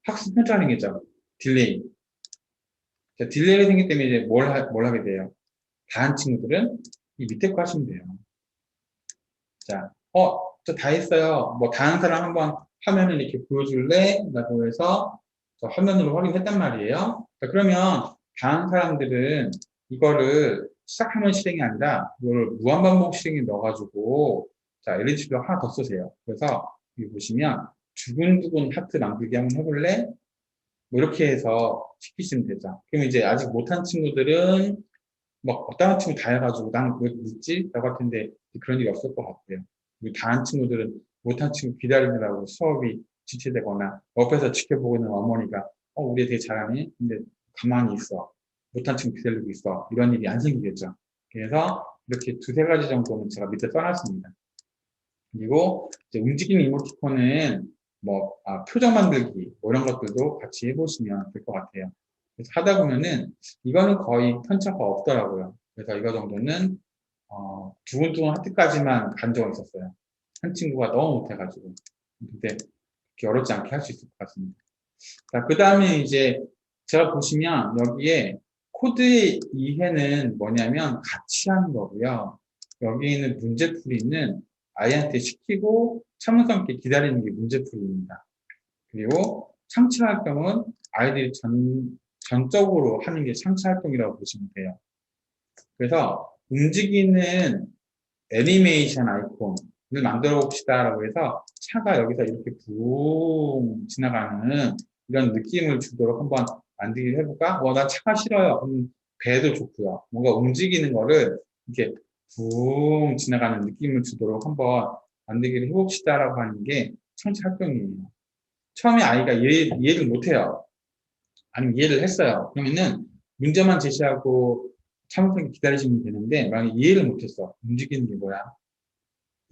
학습 편차가 생기죠. 딜레이. 자, 딜레이가 생기기 때문에 이제 뭘 하게 돼요? 다른 친구들은 이 밑에 거 하시면 돼요. 자, 저 다 했어요. 뭐, 다른 사람 한번 화면을 이렇게 보여줄래? 라고 해서 저 화면으로 확인했단 말이에요. 자, 그러면 다른 사람들은 이거를 시작하면 실행이 아니라 이거를 무한반복 실행에 넣어가지고 자, LH도 하나 더 쓰세요. 그래서 여기 보시면 두근두근 하트 만들기 한번 해볼래? 뭐 이렇게 해서 시키시면 되죠. 그럼 이제 아직 못한 친구들은 뭐 다른 친구 다 해가지고 나는 왜 늦지? 라고 할 텐데 그런 일이 없을 것 같고요. 그리고 다른 친구들은 못한 친구 기다리느라고 수업이 지체되거나 옆에서 지켜보고 있는 어머니가 우리 애 되게 잘하네? 근데 가만히 있어. 못한 친구 기다리고 있어. 이런 일이 안 생기겠죠. 그래서 이렇게 두세 가지 정도는 제가 밑에 써놨습니다. 그리고 이제 움직이는 이모티콘은 뭐 표정 만들기 뭐 이런 것들도 같이 해보시면 될 것 같아요. 그래서 하다 보면은 이거는 거의 편차가 없더라고요. 그래서 이거 정도는 두근두근 하트까지만 간 적은 있었어요. 한 친구가 너무 못해가지고. 근데 그렇게 어렵지 않게 할 수 있을 것 같습니다. 자, 그 다음에 이제 제가 보시면 여기에 코드의 이해는 뭐냐면 같이 하는 거고요. 여기 있는 문제풀이는 아이한테 시키고 참을성 있게 기다리는 게 문제풀이입니다. 그리고 창체활동은 아이들이 전적으로 하는 게 창체활동이라고 보시면 돼요. 그래서 움직이는 애니메이션 아이콘을 만들어 봅시다라고 해서 차가 여기서 이렇게 붕 지나가는 이런 느낌을 주도록 한번 만들기 해볼까? 나 차가 싫어요. 배도 좋고요. 뭔가 움직이는 거를 이렇게 붕 지나가는 느낌을 주도록 한번 만들기를 해봅시다라고 하는 게 청취 활동이에요. 처음에 아이가 이해를 못해요. 아니면 이해를 했어요. 그러면은 문제만 제시하고 참을성이 기다리시면 되는데 만약에 이해를 못했어. 움직이는 게 뭐야?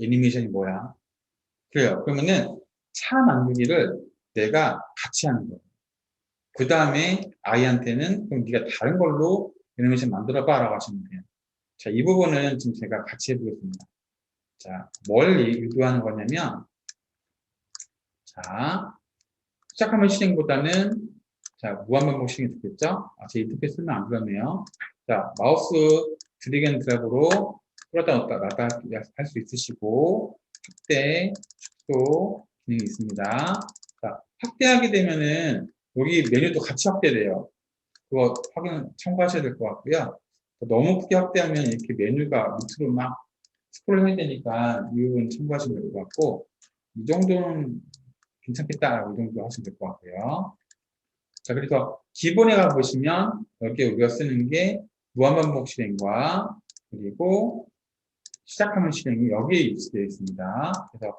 애니메이션이 뭐야? 그래요. 그러면은 차 만들기를 내가 같이 하는 거예요. 그 다음에 아이한테는 그럼 네가 다른 걸로 애니메이션 만들어봐 라고 하시면 돼요. 자, 이 부분은 지금 제가 같이 해보겠습니다. 자, 뭘 유도하는 거냐면 자, 시작하면 실행보다는 자, 무한반복 실행이 좋겠죠? 제 인터페이스는 안 그러네요. 자, 마우스 드래그 앤 드랍으로 끌었다 놨다 할 수 있으시고 확대, 축소 기능이 있습니다. 자, 확대하게 되면은 여기 메뉴도 같이 확대돼요. 그거 확인 참고하셔야 될 것 같고요. 너무 크게 확대하면 이렇게 메뉴가 밑으로 막 스크롤 해야 되니까 이 부분 참고하시면 될 것 같고 이 정도는 괜찮겠다. 이 정도 하시면 될 것 같고요. 자, 그래서 기본에 가보시면 여기에 우리가 쓰는 게 무한반복 실행과 그리고 시작하면 실행이 여기에 되어 있습니다. 그래서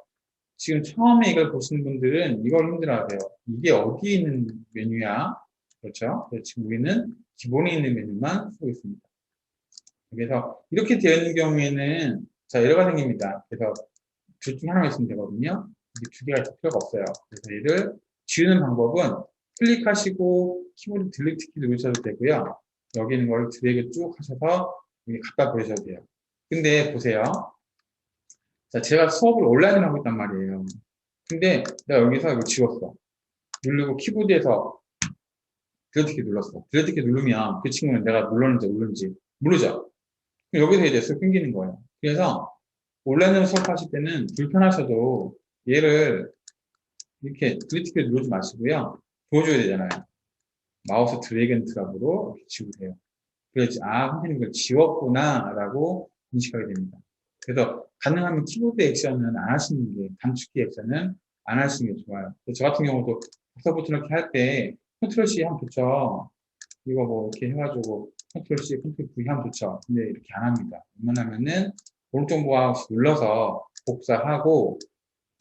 지금 처음에 이걸 보시는 분들은 이걸 힘들어하세요. 이게 어디에 있는 메뉴야? 그렇죠? 그래서 지금 우리는 기본에 있는 메뉴만 쓰고 있습니다. 그래서 이렇게 되어 있는 경우에는 자, 에러가 생깁니다. 그래서 둘 중에 하나가 있으면 되거든요. 이게 두 개가 있을 필요가 없어요. 그래서 얘를 지우는 방법은 클릭하시고 키보드 딜리트 키 누르셔도 되고요. 여기 있는 걸 드래그 쭉 하셔서 여기 갖다 버리셔도 돼요. 근데 보세요. 자, 제가 수업을 온라인으로 하고 있단 말이에요. 근데 내가 여기서 이거 지웠어. 누르고 키보드에서 딜리트 키 눌렀어. 딜리트 키 누르면 그 친구는 내가 눌렀는지 모르는지 모르죠. 그럼 여기서 이제 쓱 끊기는 거예요. 그래서 온라인으로 수업하실 때는 불편하셔도 얘를 이렇게 딜리트 키 누르지 마시고요. 보여줘야 되잖아요. 마우스 드래그 앤 드랍으로 이렇게 지우세요. 그래야지 선생님 이걸 지웠구나 라고 인식하게 됩니다. 그래서 가능하면 키보드 액션은 안 하시는 게 단축키 액션은 안 하시는 게 좋아요. 저 같은 경우도 복사 버튼 이렇게 할 때 컨트롤 C 하면 좋죠. 이거 뭐 이렇게 해가지고 컨트롤 C, 컨트롤 V 하면 좋죠. 근데 이렇게 안 합니다. 웬만하면은 오른쪽 마우스 눌러서 복사하고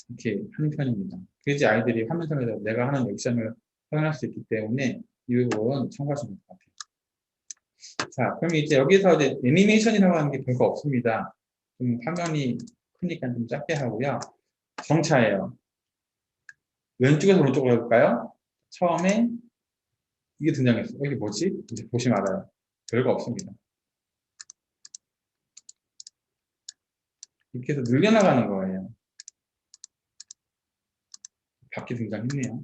이렇게 하는 편입니다. 그래야지 아이들이 화면상에서 내가 하는 액션을 확인할 수 있기 때문에 이 부분 참고하시면 될 것 같아요. 자, 그럼 이제 여기서 이제 애니메이션이라고 하는 게 별거 없습니다. 좀 화면이 크니까 좀 작게 하고요. 정차예요. 왼쪽에서 오른쪽으로 해볼까요? 처음에 이게 등장했어요. 이게 뭐지? 이제 보시면 알아요. 별거 없습니다. 이렇게 해서 늘려나가는 거예요. 바퀴 등장했네요.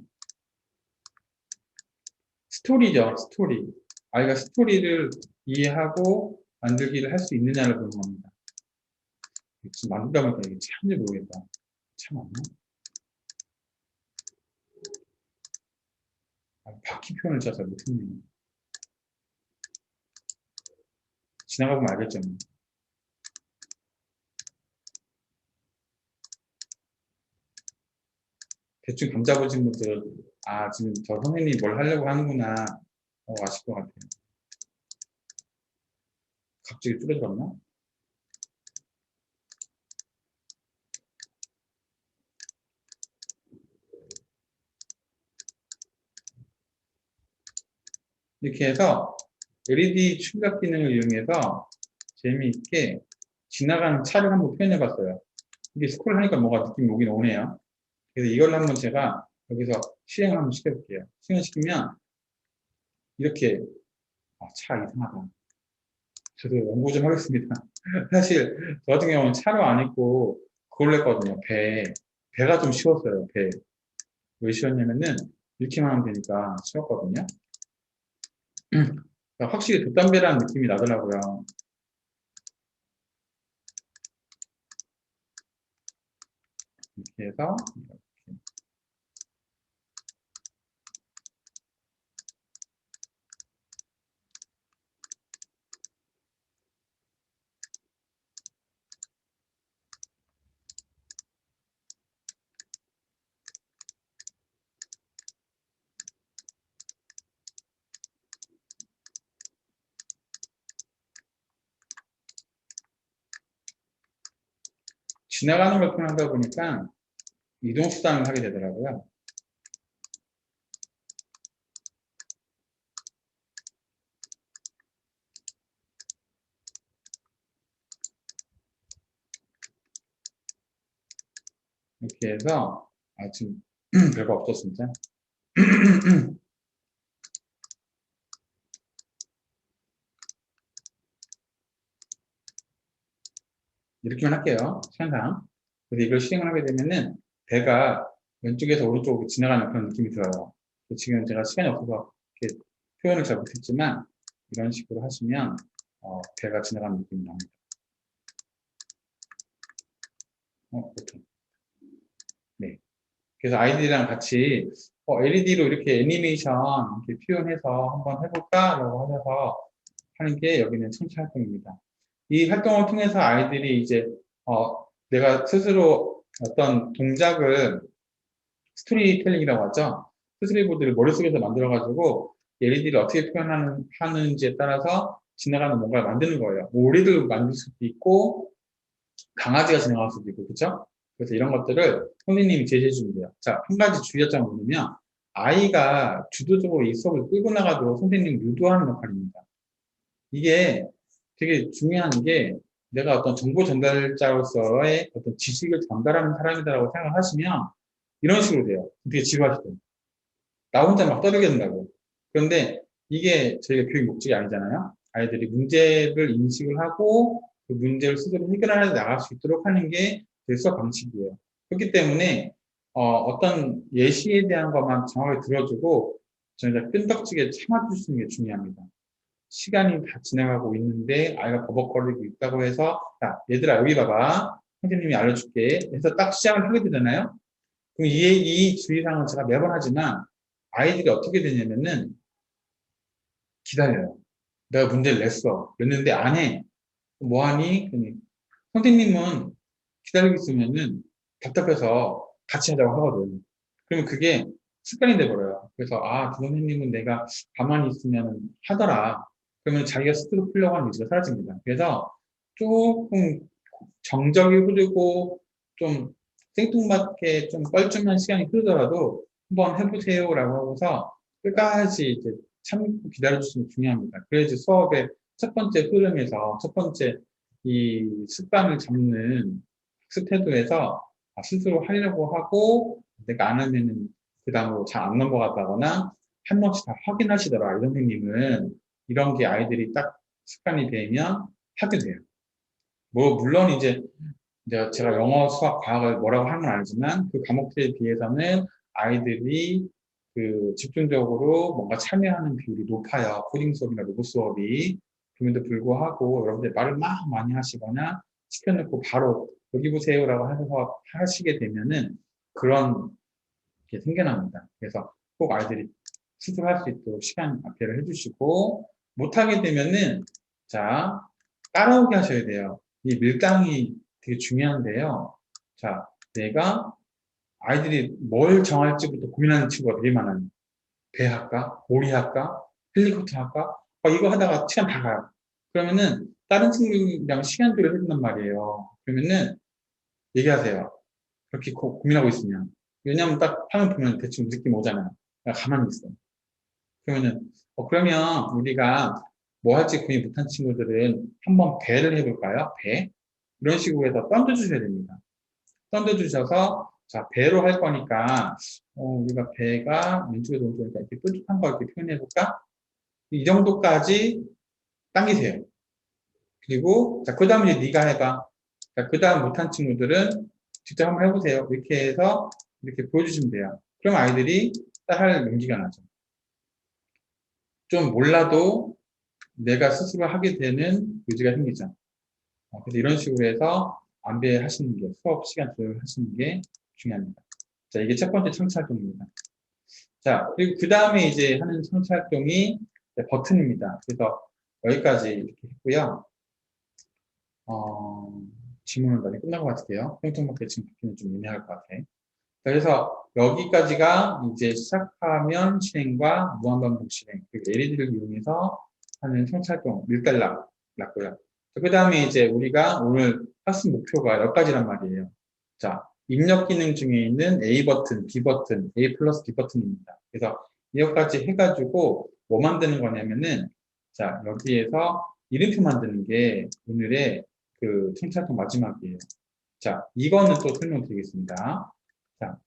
스토리죠, 스토리. 아이가 스토리를 이해하고 만들기를 할 수 있느냐를 보는 겁니다. 지금 만들다 보니까 이게 참인지 모르겠다. 참 없나? 바퀴 표현을 짜서 못했네요. 지나가보면 알겠죠. 뭐. 대충 감 잡으신 분들, 지금 저 선생님이 뭘 하려고 하는구나, 아실 것 같아요. 갑자기 줄어들었나? 이렇게 해서 LED 출력 기능을 이용해서 재미있게 지나가는 차를 한번 표현해 봤어요. 이게 스크롤 하니까 뭔가 느낌이 오긴 오네요. 그래서 이걸 한번 제가 여기서 실행을 한번 시켜볼게요. 실행시키면 이렇게 차 이상하다. 저도 연구 좀 하겠습니다. 사실 저 같은 경우는 차로 안 했고 그걸로 했거든요. 배가 좀 쉬웠어요. 배. 왜 쉬웠냐면은 이렇게만 하면 되니까 쉬웠거든요. 확실히 돛담배라는 느낌이 나더라고요. 이렇게 해서 이렇게. 지나가는 걸 표현하다 보니까 이동수단을 하게 되더라고요. 이렇게 해서, 지금 별거 없죠, 진짜. 이렇게만 할게요. 시간상. 그래서 이걸 실행을 하게 되면은 배가 왼쪽에서 오른쪽으로 지나가는 그런 느낌이 들어요. 지금 제가 시간이 없어서 이렇게 표현을 잘 못했지만 이런 식으로 하시면 배가 지나가는 느낌이 납니다. 이렇게. 네. 그래서 아이들이랑 같이 LED로 이렇게 애니메이션 이렇게 표현해서 한번 해볼까라고 하셔서 하는 게 여기는 청취 활동입니다. 이 활동을 통해서 아이들이 이제 내가 스스로 어떤 동작을 스토리텔링이라고 하죠. 스토리보드를 머릿속에서 만들어가지고 LED를 어떻게 표현하는지에 따라서 지나가는 뭔가를 만드는 거예요. 뭐 오리를 만들 수도 있고 강아지가 지나갈 수도 있고 그렇죠? 그래서 이런 것들을 선생님이 제시해 주면 돼요. 자, 한 가지 주의점을 보면 아이가 주도적으로 이 수업을 끌고 나가도록 선생님이 유도하는 역할입니다. 이게 되게 중요한 게 내가 어떤 정보 전달자로서의 어떤 지식을 전달하는 사람이다라고 생각하시면 이런 식으로 돼요. 되게 지루하시죠. 나 혼자 막 떠들겠다고. 그런데 이게 저희가 교육 목적이 아니잖아요. 아이들이 문제를 인식을 하고 그 문제를 스스로 해결하려 나갈 수 있도록 하는 게 저희 수업 방식이에요. 그렇기 때문에 어떤 예시에 대한 것만 정확하게 들어주고 저희가 끈덕지게 참아줄 수 있는 게 중요합니다. 시간이 다 지나가고 있는데 아이가 버벅거리고 있다고 해서 야 얘들아 여기 봐봐 선생님이 알려줄게 해서 딱 시작을 하게 되잖아요. 그럼 이 주의사항은 제가 매번 하지만 아이들이 어떻게 되냐면은 기다려요. 내가 문제를 냈는데 안 해. 뭐하니? 선생님은 기다리고 있으면은 답답해서 같이 하자고 하거든. 그러면 그게 습관이 돼버려요. 그래서 그 선생님은 내가 가만히 있으면 하더라. 그러면 자기가 스스로 풀려고 하는 의지가 사라집니다. 그래서 조금 정적이 흐르고 좀 생뚱맞게 좀 뻘쭘한 시간이 흐르더라도 한번 해보세요라고 하고서 끝까지 이제 참고 기다려주시면 중요합니다. 그래야지 수업의 첫 번째 흐름에서 첫 번째 이 습관을 잡는 학습 태도에서 스스로 하려고 하고 내가 안 하면은 그 다음으로 잘 안 넘어갔다거나 한 번씩 다 확인하시더라. 이 선생님은 이런 게 아이들이 딱 습관이 되면 하게 돼요. 뭐 물론 이제 제가 영어, 수학, 과학을 뭐라고 하는 건 아니지만 그 과목들에 비해서는 아이들이 그 집중적으로 뭔가 참여하는 비율이 높아요. 코딩 수업이나 로봇 수업이. 그럼에도 불구하고 여러분들 말을 막 많이 하시거나 시켜놓고 바로 여기 보세요라고 하셔서 하시게 되면은 그런 게 생겨납니다. 그래서 꼭 아이들이 스스로 할 수 있도록 시간 앞배를 해주시고 못하게 되면은 자 따라오게 하셔야 돼요. 이 밀당이 되게 중요한데요. 자, 내가 아이들이 뭘 정할지부터 고민하는 친구가 되게 많아요. 배 할까? 오리 할까? 헬리콥터 할까? 이거 하다가 시간 다 가요. 그러면은 다른 친구랑 시간표를 해준단 말이에요. 그러면은 얘기하세요. 그렇게 고민하고 있으면. 왜냐면 딱 화면 보면 대충 느낌 오잖아요. 그냥 가만히 있어. 그러면은, 그러면 우리가 뭐 할지 고민 못한 친구들은 한번 배를 해볼까요? 배? 이런 식으로 해서 던져주셔야 됩니다. 던져주셔서, 자, 배로 할 거니까, 우리가 배가 왼쪽에서 오른쪽이니까 이렇게 뾰족한 거 이렇게 표현해볼까? 이 정도까지 당기세요. 그리고, 자, 그 다음에 이제 네가 해봐. 자, 그 다음 못한 친구들은 직접 한번 해보세요. 이렇게 해서 이렇게 보여주시면 돼요. 그럼 아이들이 따라할 용기가 나죠. 좀 몰라도 내가 스스로 하게 되는 의지가 생기죠. 그래서 이런 식으로 해서 안배하시는 게, 수업 시간 조율하시는 게 중요합니다. 자, 이게 첫 번째 청취활동입니다. 자, 그리고 그 다음에 이제 하는 청취활동이 버튼입니다. 그래서 여기까지 이렇게 했고요. 질문은 많이 끝난 것 같아요. 평통밖에 지금 바뀌면 좀 애매할 것 같아. 그래서 여기까지가 이제 시작하면 실행과 무한반복 실행, 그리고 LED를 이용해서 하는 청취활동 1달러 났고요. 그 다음에 이제 우리가 오늘 학습 목표가 몇 가지란 말이에요. 자, 입력 기능 중에 있는 A 버튼, B 버튼, A 플러스 B 버튼입니다. 그래서 이것까지 해가지고 뭐 만드는 거냐면은, 자, 여기에서 이름표 만드는 게 오늘의 그 청취활동 마지막이에요. 자, 이거는 또 설명드리겠습니다. 자,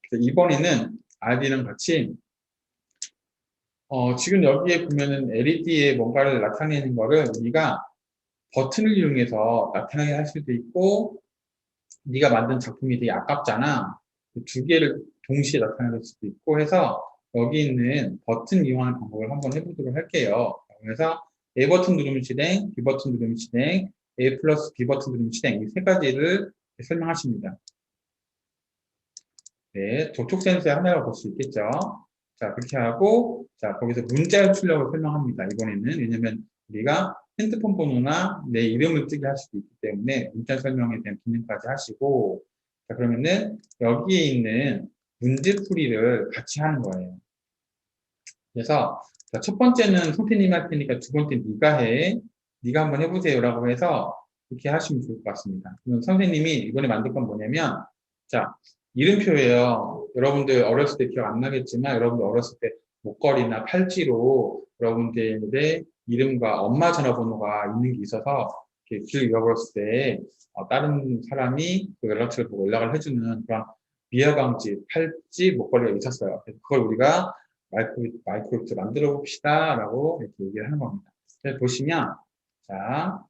그래서 이번에는 아이디랑 같이 지금 여기에 보면은 LED에 뭔가를 나타내는 거를 우리가 버튼을 이용해서 나타나게 할 수도 있고, 네가 만든 작품이 되게 아깝잖아. 두 개를 동시에 나타낼 수도 있고 해서 여기 있는 버튼 이용하는 방법을 한번 해보도록 할게요. 그래서 A 버튼 누르면 실행, B 버튼 누르면 실행, A 플러스 B 버튼 누르면 실행, 이 세 가지를 설명하십니다. 네, 도촉 센서의 하나라고 볼 수 있겠죠. 자, 그렇게 하고, 자, 거기서 문자 출력을 설명합니다. 이번에는. 왜냐면 우리가 핸드폰 번호나 내 이름을 뜨게 할 수도 있기 때문에 문자 설명에 대한 기능까지 하시고, 자, 그러면은 여기에 있는 문제풀이를 같이 하는 거예요. 그래서 자, 첫 번째는 선생님이 할 테니까 두 번째 네가 해. 네가 한번 해보세요라고 해서 이렇게 하시면 좋을 것 같습니다. 그러면 선생님이 이번에 만들 건 뭐냐면, 자, 이름표예요. 여러분들 어렸을 때 기억 안 나겠지만 여러분들 어렸을 때 목걸이나 팔찌로 여러분들의 이름과 엄마 전화번호가 있는 게 있어서 이렇게 길 잃어버렸을 때 다른 사람이 그 연락처를 보고 연락을 해주는 그런 비하방지 팔찌 목걸이가 있었어요. 그래서 그걸 우리가 마이크로비트 만들어 봅시다 라고 이렇게 얘기를 하는 겁니다. 그래서 보시면 자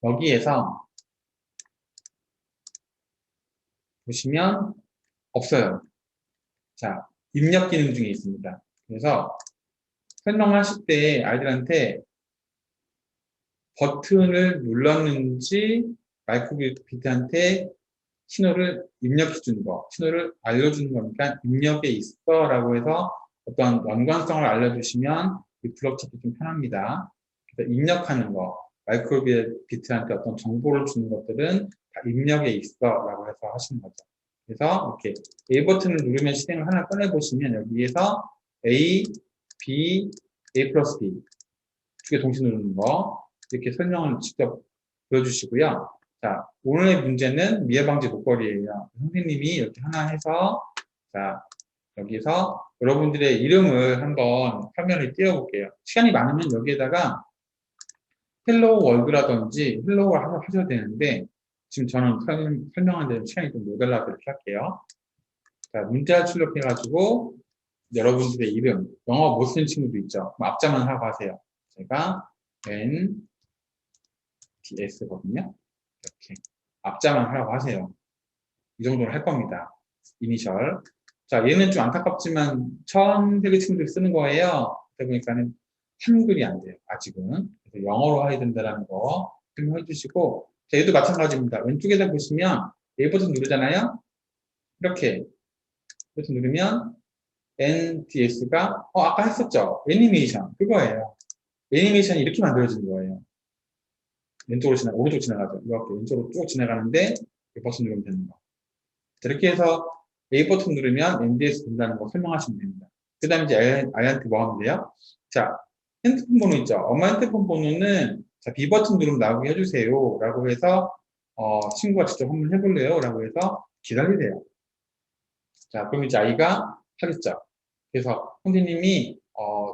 여기에서 보시면 없어요. 자, 입력 기능 중에 있습니다. 그래서 설명하실 때 아이들한테 버튼을 눌렀는지 마이크로비트한테 신호를 입력해 주는 거, 신호를 알려주는 거니까 입력에 있어 라고 해서 어떤 연관성을 알려주시면 이 블록 찾기 좀 편합니다. 그래서 입력하는 거, 마이크로비트한테 어떤 정보를 주는 것들은 다 입력에 있어 라고 해서 하시는 거죠. 그래서 이렇게 A 버튼을 누르면 실행을 하나 꺼내보시면 여기에서 A, B, A 플러스 B 두 개 동시에 누르는 거 이렇게 설명을 직접 보여주시고요. 자, 오늘의 문제는 미해방지 목걸이에요. 선생님이 이렇게 하나 해서 자, 여기서 여러분들의 이름을 한번 화면에 띄워볼게요. 시간이 많으면 여기에다가 헬로우 월드라든지 헬로우를 한번 하셔야 되는데 지금 저는 설명하는데 시간이 좀 모자라서 이렇게 할게요. 자, 문자 출력해가지고 여러분들의 이름, 영어 못 쓰는 친구도 있죠. 앞자만 하고 하세요. 제가 NDS거든요. 이렇게 앞자만 하라고 하세요. 이 정도는 할 겁니다. 이니셜. 자, 얘는 좀 안타깝지만 처음 세계 친구들이 쓰는 거예요. 그러다 보니까는 한글이 안 돼요. 아직은. 그래서 영어로 해야 된다는 거 설명해 주시고, 자, 얘도 마찬가지입니다. 왼쪽에다 보시면 A 버튼 누르잖아요. 이렇게 버튼 누르면 NDS가 아까 했었죠. 애니메이션 그거예요. 애니메이션이 이렇게 만들어지는 거예요. 왼쪽으로 오른쪽 지나가죠. 이렇게 왼쪽으로 쭉 지나가는데 버튼 누르면 되는 거. 이렇게 해서 A 버튼 누르면 NDS 된다는 거 설명하시면 됩니다. 그 다음에 이제 아이한테 뭐 하면 돼요? 자, 핸드폰 번호 있죠? 엄마 핸드폰 번호는 자, B 버튼 누르면 나오게 해주세요. 라고 해서 친구가 직접 한번 해볼래요? 라고 해서 기다리래요. 자, 그럼 이제 아이가 하겠죠. 그래서 선생님이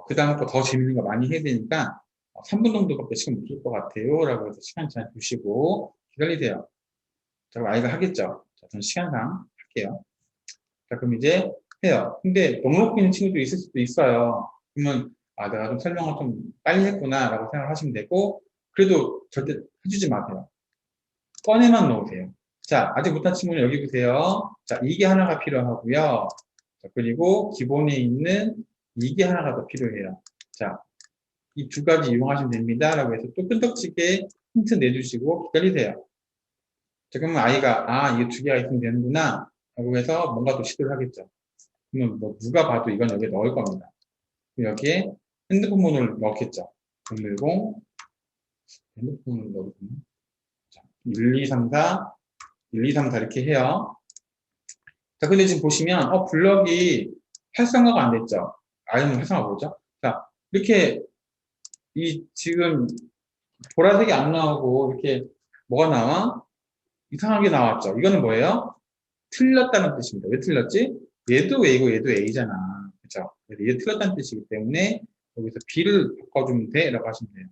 그 다음부터 더 재밌는 거 많이 해야 되니까 3분 정도밖에 시간 못 줄 것 같아요. 라고 해서 시간 잘 두시고 기다리세요. 자, 그럼 아이가 하겠죠. 자, 저는 시간상 할게요. 자, 그럼 이제 해요. 근데 넉넉히 있는 친구도 있을 수도 있어요. 그러면 내가 좀 설명을 좀 빨리 했구나 라고 생각하시면 되고 그래도 절대 해주지 마세요. 꺼내만 놓으세요. 자, 아직 못한 친구는 여기 보세요. 자, 이게 하나가 필요하고요. 자, 그리고 기본에 있는 이게 하나가 더 필요해요. 자, 이 두 가지 이용하시면 됩니다. 라고 해서 또 끈덕지게 힌트 내주시고 기다리세요. 자, 그러면 아이가 이게 두 개가 있으면 되는구나 라고 해서 뭔가 또 시도를 하겠죠. 그러면 뭐 누가 봐도 이건 여기에 넣을 겁니다. 여기에 핸드폰 번호를 넣겠죠. 010 핸드폰을 넣거든요. 1234 1234 이렇게 해요. 자, 근데 지금 보시면 블럭이 활성화가 안 됐죠. 아이는 활성화 뭐죠? 자, 이렇게 이 지금 보라색이 안 나오고 이렇게 뭐가 나와? 이상하게 나왔죠. 이거는 뭐예요? 틀렸다는 뜻입니다. 왜 틀렸지? 얘도 A고 얘도 A잖아. 그죠? 그래서 얘 틀렸다는 뜻이기 때문에 여기서 B를 바꿔주면 돼. 라고 하시면 돼요.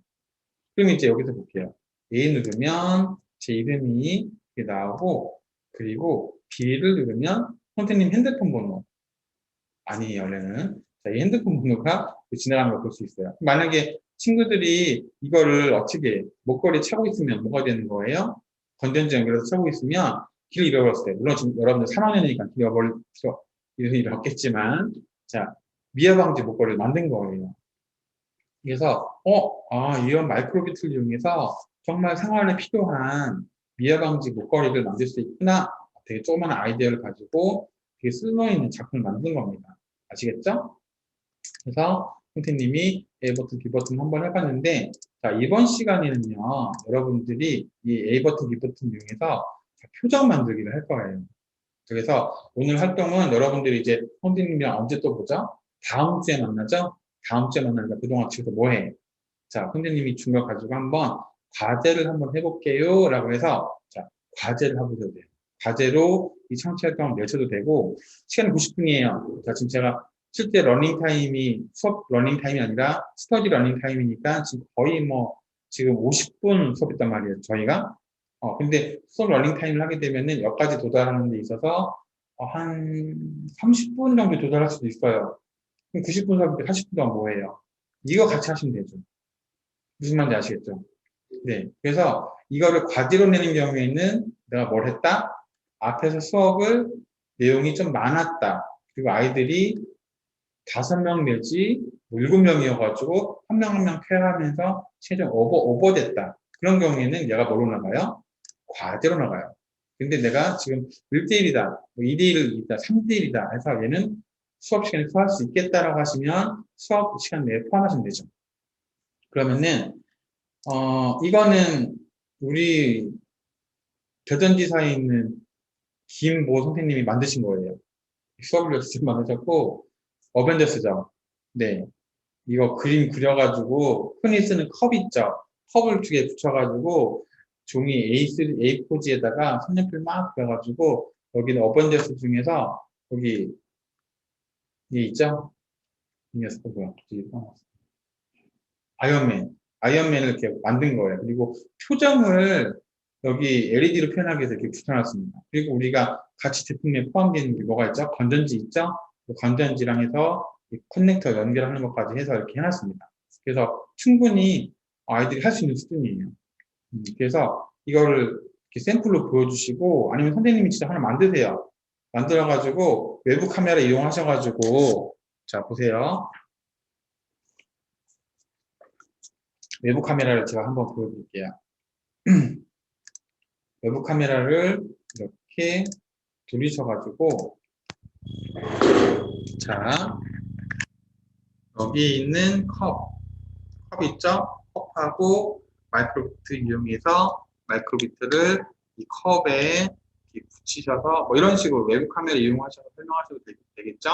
그럼 이제 여기서 볼게요. A 누르면 제 이름이 이렇게 나오고, 그리고 B를 누르면 선생님 핸드폰 번호. 아니에요, 원래는. 자, 이 핸드폰 번호가 지나가는 걸 볼 수 있어요. 만약에 친구들이 이거를 어떻게 목걸이 차고 있으면 뭐가 되는 거예요? 건전지 연결해서 차고 있으면 길을 잃어버렸어요. 물론 지금 여러분들 3학년이니까 길 잃어버릴 일이 없겠지만, 자, 미아 방지 목걸이를 만든 거예요. 그래서, 이런 마이크로비트를 이용해서 정말 생활에 필요한 미아 방지 목걸이를 만들 수 있구나. 되게 조그마한 아이디어를 가지고 되게 쓸모있는 작품을 만든 겁니다. 아시겠죠? 그래서 선생님이 A 버튼, B 버튼 한번 해봤는데, 자, 이번 시간에는요, 여러분들이 이 A 버튼, B 버튼 이용해서 표정 만들기를 할 거예요. 그래서 오늘 활동은 여러분들이 이제 선생님이랑 언제 또 보죠? 다음 주에 만나죠? 다음 주에 만나니까 그동안 집에서 뭐 해? 자, 선생님이 준 거 가지고 한번 과제를 한번 해볼게요. 라고 해서, 자, 과제를 해보셔도 돼요. 과제로 이 청취 활동을 내셔도 되고, 시간이 90분이에요. 자, 지금 제가 실제 러닝타임이, 수업 러닝타임이 아니라 스터디 러닝타임이니까 지금 거의 뭐, 지금 50분 수업했단 말이에요. 저희가. 근데 수업 러닝타임을 하게 되면은 여기까지 도달하는 데 있어서 한 30분 정도 도달할 수도 있어요. 그럼 90분 수업인데 40분 동안 뭐예요? 이거 같이 하시면 되죠. 무슨 말인지 아시겠죠? 네. 그래서 이거를 과제로 내는 경우에는 내가 뭘 했다? 앞에서 수업을 내용이 좀 많았다. 그리고 아이들이 5명 내지 7명이어가지고 한 명 한 명 쾌하면서 최종 오버됐다. 그런 경우에는 얘가 뭐로 나가요? 과제로 나가요. 근데 내가 지금 1대1이다, 뭐 2대1이다, 3대1이다 해서 얘는 수업 시간에 포함할 수 있겠다라고 하시면 수업 시간 내에 포함하시면 되죠. 그러면은 이거는 우리 대전지사에 있는 김모 선생님이 만드신 거예요. 수업을 위해서 직접 만드셨고, 어벤져스죠. 네. 이거 그림 그려가지고, 흔히 쓰는 컵 있죠. 컵을 2개 붙여가지고, 종이 A4지에다가 색연필 막 그려가지고, 여기는 어벤져스 중에서, 여기, 이 있죠? 이 녀석 뭐야? 아이언맨. 아이언맨을 이렇게 만든 거예요. 그리고 표정을 여기 LED로 표현하기 위해서 이렇게 붙여놨습니다. 그리고 우리가 같이 제품에 포함되어 있는 게 뭐가 있죠? 건전지 있죠? 그 건전지랑 해서 커넥터 연결하는 것까지 해서 이렇게 해놨습니다. 그래서 충분히 아이들이 할 수 있는 수준이에요. 그래서 이거를 이렇게 샘플로 보여주시고 아니면 선생님이 진짜 하나 만드세요. 만들어가지고 외부 카메라 이용하셔가지고 자 보세요. 외부 카메라를 제가 한번 보여드릴게요. 외부 카메라를 이렇게 돌리셔가지고 자 여기 있는 컵 있죠? 컵하고 마이크로비트 이용해서 마이크로비트를 이 컵에 이렇게 붙이셔서 뭐 이런 식으로 외부 카메라 이용하셔서 설명하셔도 되겠죠?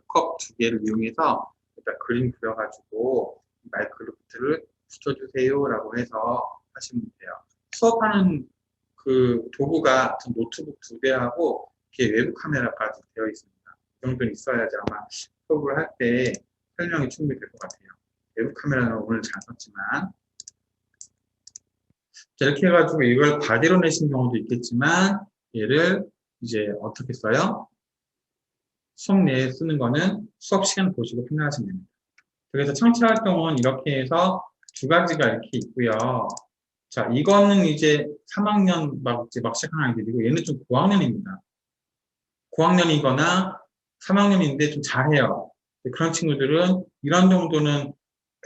컵 2개를 이용해서 일단 그림 그려가지고 마이크로비트를 붙여주세요 라고 해서 하시면 돼요. 수업하는 그 도구가 노트북 2대하고 이렇게 외부 카메라까지 되어 있습니다. 이 정도는 있어야지 아마 수업을 할 때 설명이 충분히 될 것 같아요. 외부 카메라는 오늘 잘 썼지만 이렇게 해가지고 이걸 과제로 내신 경우도 있겠지만 얘를 이제 어떻게 써요? 수업 내에 쓰는 거는 수업 시간 보시고 판단하시면 됩니다. 그래서 청취 활동은 이렇게 해서 2가지가 이렇게 있고요. 자, 이거는 이제 3학년 막 시작한 아이들이고 얘는 좀 고학년입니다. 고학년이거나 3학년인데 좀 잘해요. 그런 친구들은 이런 정도는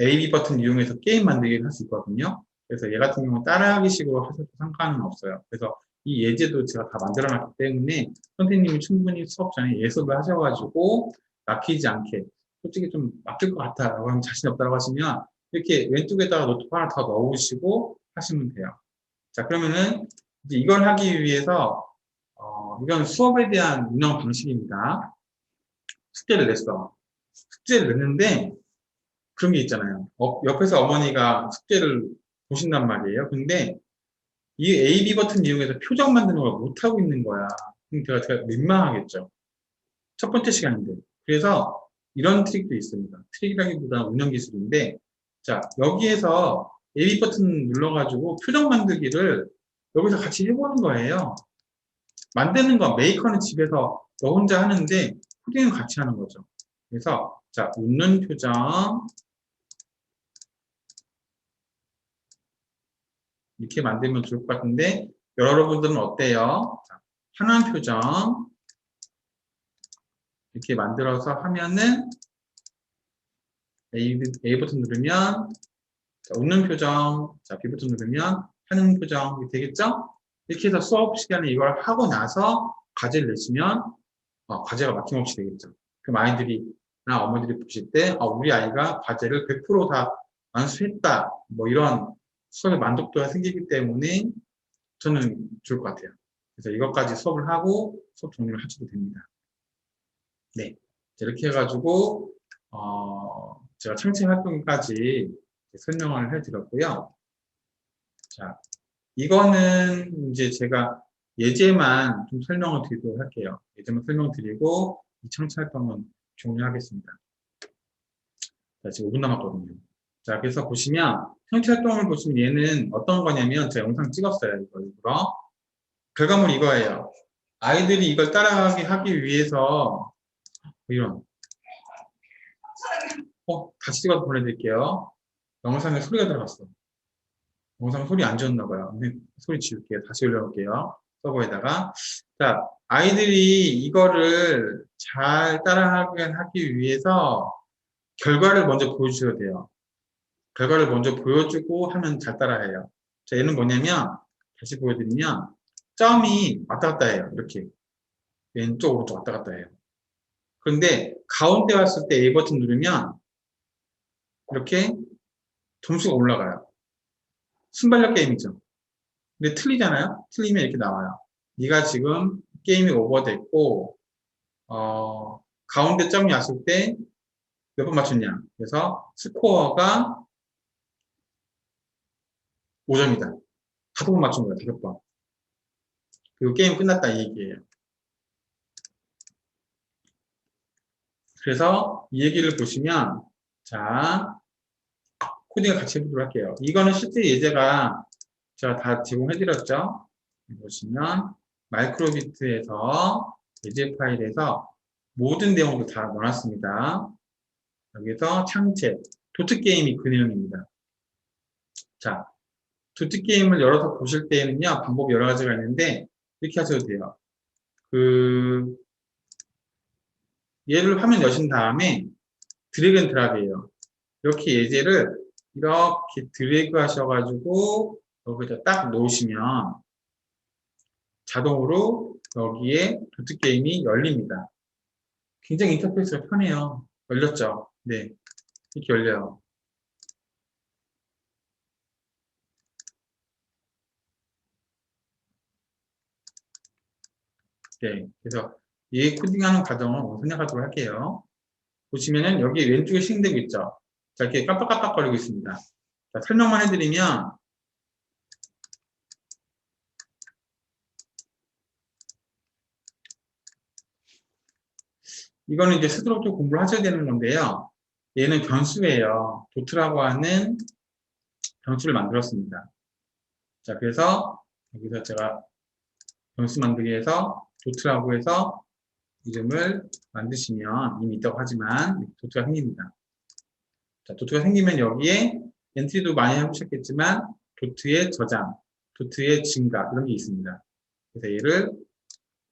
AB 버튼 이용해서 게임 만들기를 할 수 있거든요. 그래서 얘 같은 경우는 따라하기 식으로 하셔도 상관은 없어요. 그래서 이 예제도 제가 다 만들어 놨기 때문에 선생님이 충분히 수업 전에 예습을 하셔가지고 막히지 않게 솔직히 좀 막힐 것 같아라고 하면 자신 없다고 하시면 이렇게 왼쪽에다가 노트북 하나 더 넣으시고 하시면 돼요. 자, 그러면은 이제 이걸 하기 위해서 이건 수업에 대한 운영 방식입니다. 숙제를 냈어. 숙제를 냈는데 그런 게 있잖아요. 옆에서 어머니가 숙제를 보신단 말이에요. 근데 이 A, B 버튼 이용해서 표정 만드는 걸 못하고 있는 거야. 그럼 제가 민망하겠죠. 첫 번째 시간인데. 그래서 이런 트릭도 있습니다. 트릭이라기보다는 운영 기술인데, 자, 여기에서 A, B 버튼 눌러가지고 표정 만들기를 여기서 같이 해보는 거예요. 만드는 거, 메이커는 집에서 너 혼자 하는데, 코딩은 같이 하는 거죠. 그래서, 자, 웃는 표정, 이렇게 만들면 좋을 것 같은데, 여러분들은 어때요? 자, 환한 표정, 이렇게 만들어서 하면은, A 버튼 누르면, 자, 웃는 표정, 자, B 버튼 누르면, 하는 표정, 이렇게 되겠죠? 이렇게 해서 수업 시간에 이걸 하고 나서 과제를 내시면, 과제가 막힘없이 되겠죠. 그럼 아이들이나 어머니들이 보실 때, 우리 아이가 과제를 100%다 완수했다. 뭐 이런 수업의 만족도가 생기기 때문에 저는 좋을 것 같아요. 그래서 이것까지 수업을 하고 수업 종료를 하셔도 됩니다. 네. 이렇게 해가지고, 제가 창체 활동까지 설명을 해드렸고요. 자, 이거는 이제 제가 예제만 좀 설명을 드리도록 할게요. 예제만 설명드리고, 이 창체 활동은 종료하겠습니다. 자, 지금 5분 남았거든요. 자, 그래서 보시면, 창체 활동을 보시면 얘는 어떤 거냐면, 제가 영상 찍었어요. 이거 일부러. 결과물 이거예요. 아이들이 이걸 따라가게 하기 위해서, 이런. 다시 찍어서 보내드릴게요. 영상에 소리가 들어갔어. 영상 소리 안 지웠나 봐요. 소리 지울게요. 다시 올려볼게요. 서버에다가. 자, 아이들이 이거를 잘 따라하게 하기 위해서 결과를 먼저 보여주셔야 돼요. 결과를 먼저 보여주고 하면 잘 따라해요. 자, 얘는 뭐냐면, 다시 보여드리면, 점이 왔다 갔다 해요. 이렇게. 왼쪽, 오른쪽 왔다 갔다 해요. 그런데 가운데 왔을 때 A 버튼 누르면, 이렇게 점수가 올라가요. 순발력 게임이죠. 근데 틀리잖아요? 틀리면 이렇게 나와요. 네가 지금 게임이 오버됐고, 가운데 점이 왔을 때 몇 번 맞췄냐. 그래서 스코어가 5점이다. 5번 맞춘 거야, 5번. 그리고 게임 끝났다 이 얘기예요. 그래서 이 얘기를 보시면, 자, 코딩을 같이 해보도록 할게요. 이거는 실제 예제가 제가 다 제공해드렸죠. 보시면 마이크로비트에서 예제 파일에서 모든 내용도 다 넣어놨습니다. 여기서 창체, 도트게임이 그 내용입니다. 자, 도트게임을 열어서 보실 때에는요, 방법이 여러 가지가 있는데, 이렇게 하셔도 돼요. 얘를 화면 여신 다음에 드래그 앤 드랍이에요. 이렇게 예제를 이렇게 드래그 하셔가지고, 여기다 딱 놓으시면, 자동으로 여기에 도트게임이 열립니다. 굉장히 인터페이스가 편해요. 열렸죠? 네. 이렇게 열려요. 네. 그래서 이 코딩하는 과정을 생략하도록 할게요. 보시면은 여기 왼쪽에 실행되고 있죠? 자, 이렇게 깜빡깜빡거리고 있습니다. 자, 설명만 해드리면, 이거는 이제 스스로 좀 공부를 하셔야 되는 건데요. 얘는 변수예요. 도트라고 하는 변수를 만들었습니다. 자, 그래서 여기서 제가 변수 만들기 해서 도트라고 해서 이름을 만드시면 이미 있다고 하지만 도트가 생깁니다. 자, 도트가 생기면 여기에 엔트리도 많이 해보셨겠지만 도트의 저장, 도트의 증가 이런 게 있습니다. 그래서 얘를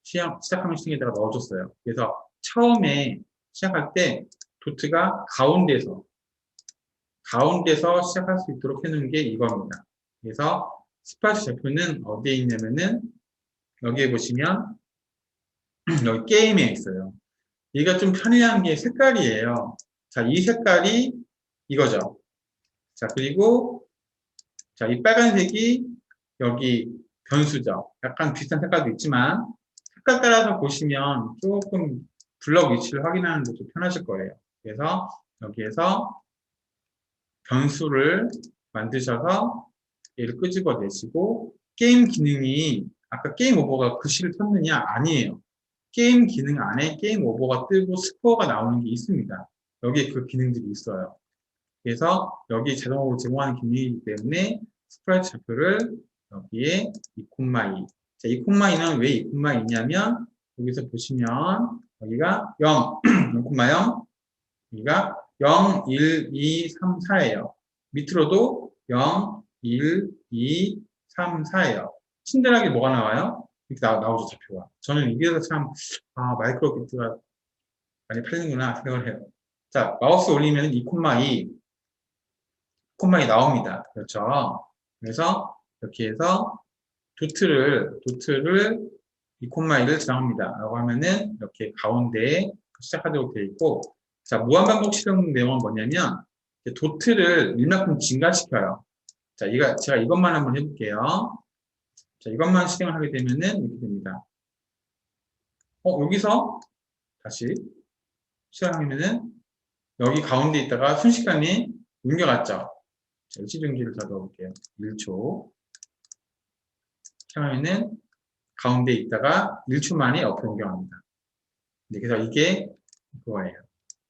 시작하면 시팅에다가 넣어줬어요. 그래서 처음에 시작할 때 도트가 가운데서 시작할 수 있도록 해놓은 게 이겁니다. 그래서 스파이스 좌표는 어디에 있냐면은 여기에 보시면 여기 게임에 있어요. 얘가 좀 편리한 게 색깔이에요. 자, 이 색깔이 이거죠. 자, 그리고 자, 이 빨간색이 여기 변수죠. 약간 비슷한 색깔도 있지만 색깔 따라서 보시면 조금 블럭 위치를 확인하는 데 좀 편하실 거예요. 그래서 여기에서 변수를 만드셔서 얘를 끄집어내시고 게임 기능이 아까 게임 오버가 글씨를 쳤느냐? 아니에요. 게임 기능 안에 게임 오버가 뜨고 스코어가 나오는 게 있습니다. 여기에 그 기능들이 있어요. 그래서 여기 자동으로 제공하는 기능이기 때문에 스프라이트 좌표를 여기에 2,2. 자, 2,2는 왜 2,2냐면 여기서 보시면 여기가 0, 0,0, 여기가 0, 1, 2, 3, 4예요. 밑으로도 0, 1, 2, 3, 4예요. 친절하게 뭐가 나와요? 이렇게 나오죠, 좌표가. 저는 이게서 참, 마이크로비트가 많이 팔리는구나 생각을 해요. 자, 마우스 올리면 2,2, 2,2 나옵니다. 그렇죠? 그래서 이렇게 해서 도트를 2,2를 저장합니다. 라고 하면은 이렇게 가운데에 시작하도록 되어 있고, 자, 무한반복 실행 내용은 뭐냐면, 도트를 일만큼 증가시켜요. 자, 제가 이것만 한번 해볼게요. 자, 이것만 실행을 하게 되면은 이렇게 됩니다. 여기서 다시 실행하면은 여기 가운데 있다가 순식간에 옮겨갔죠. 자, 일시정지를 더 넣어볼게요. 1초. 실행하면은 가운데 있다가 1초 만에 옆으로 옮겨갑니다. 네, 그래서 이게 그거예요.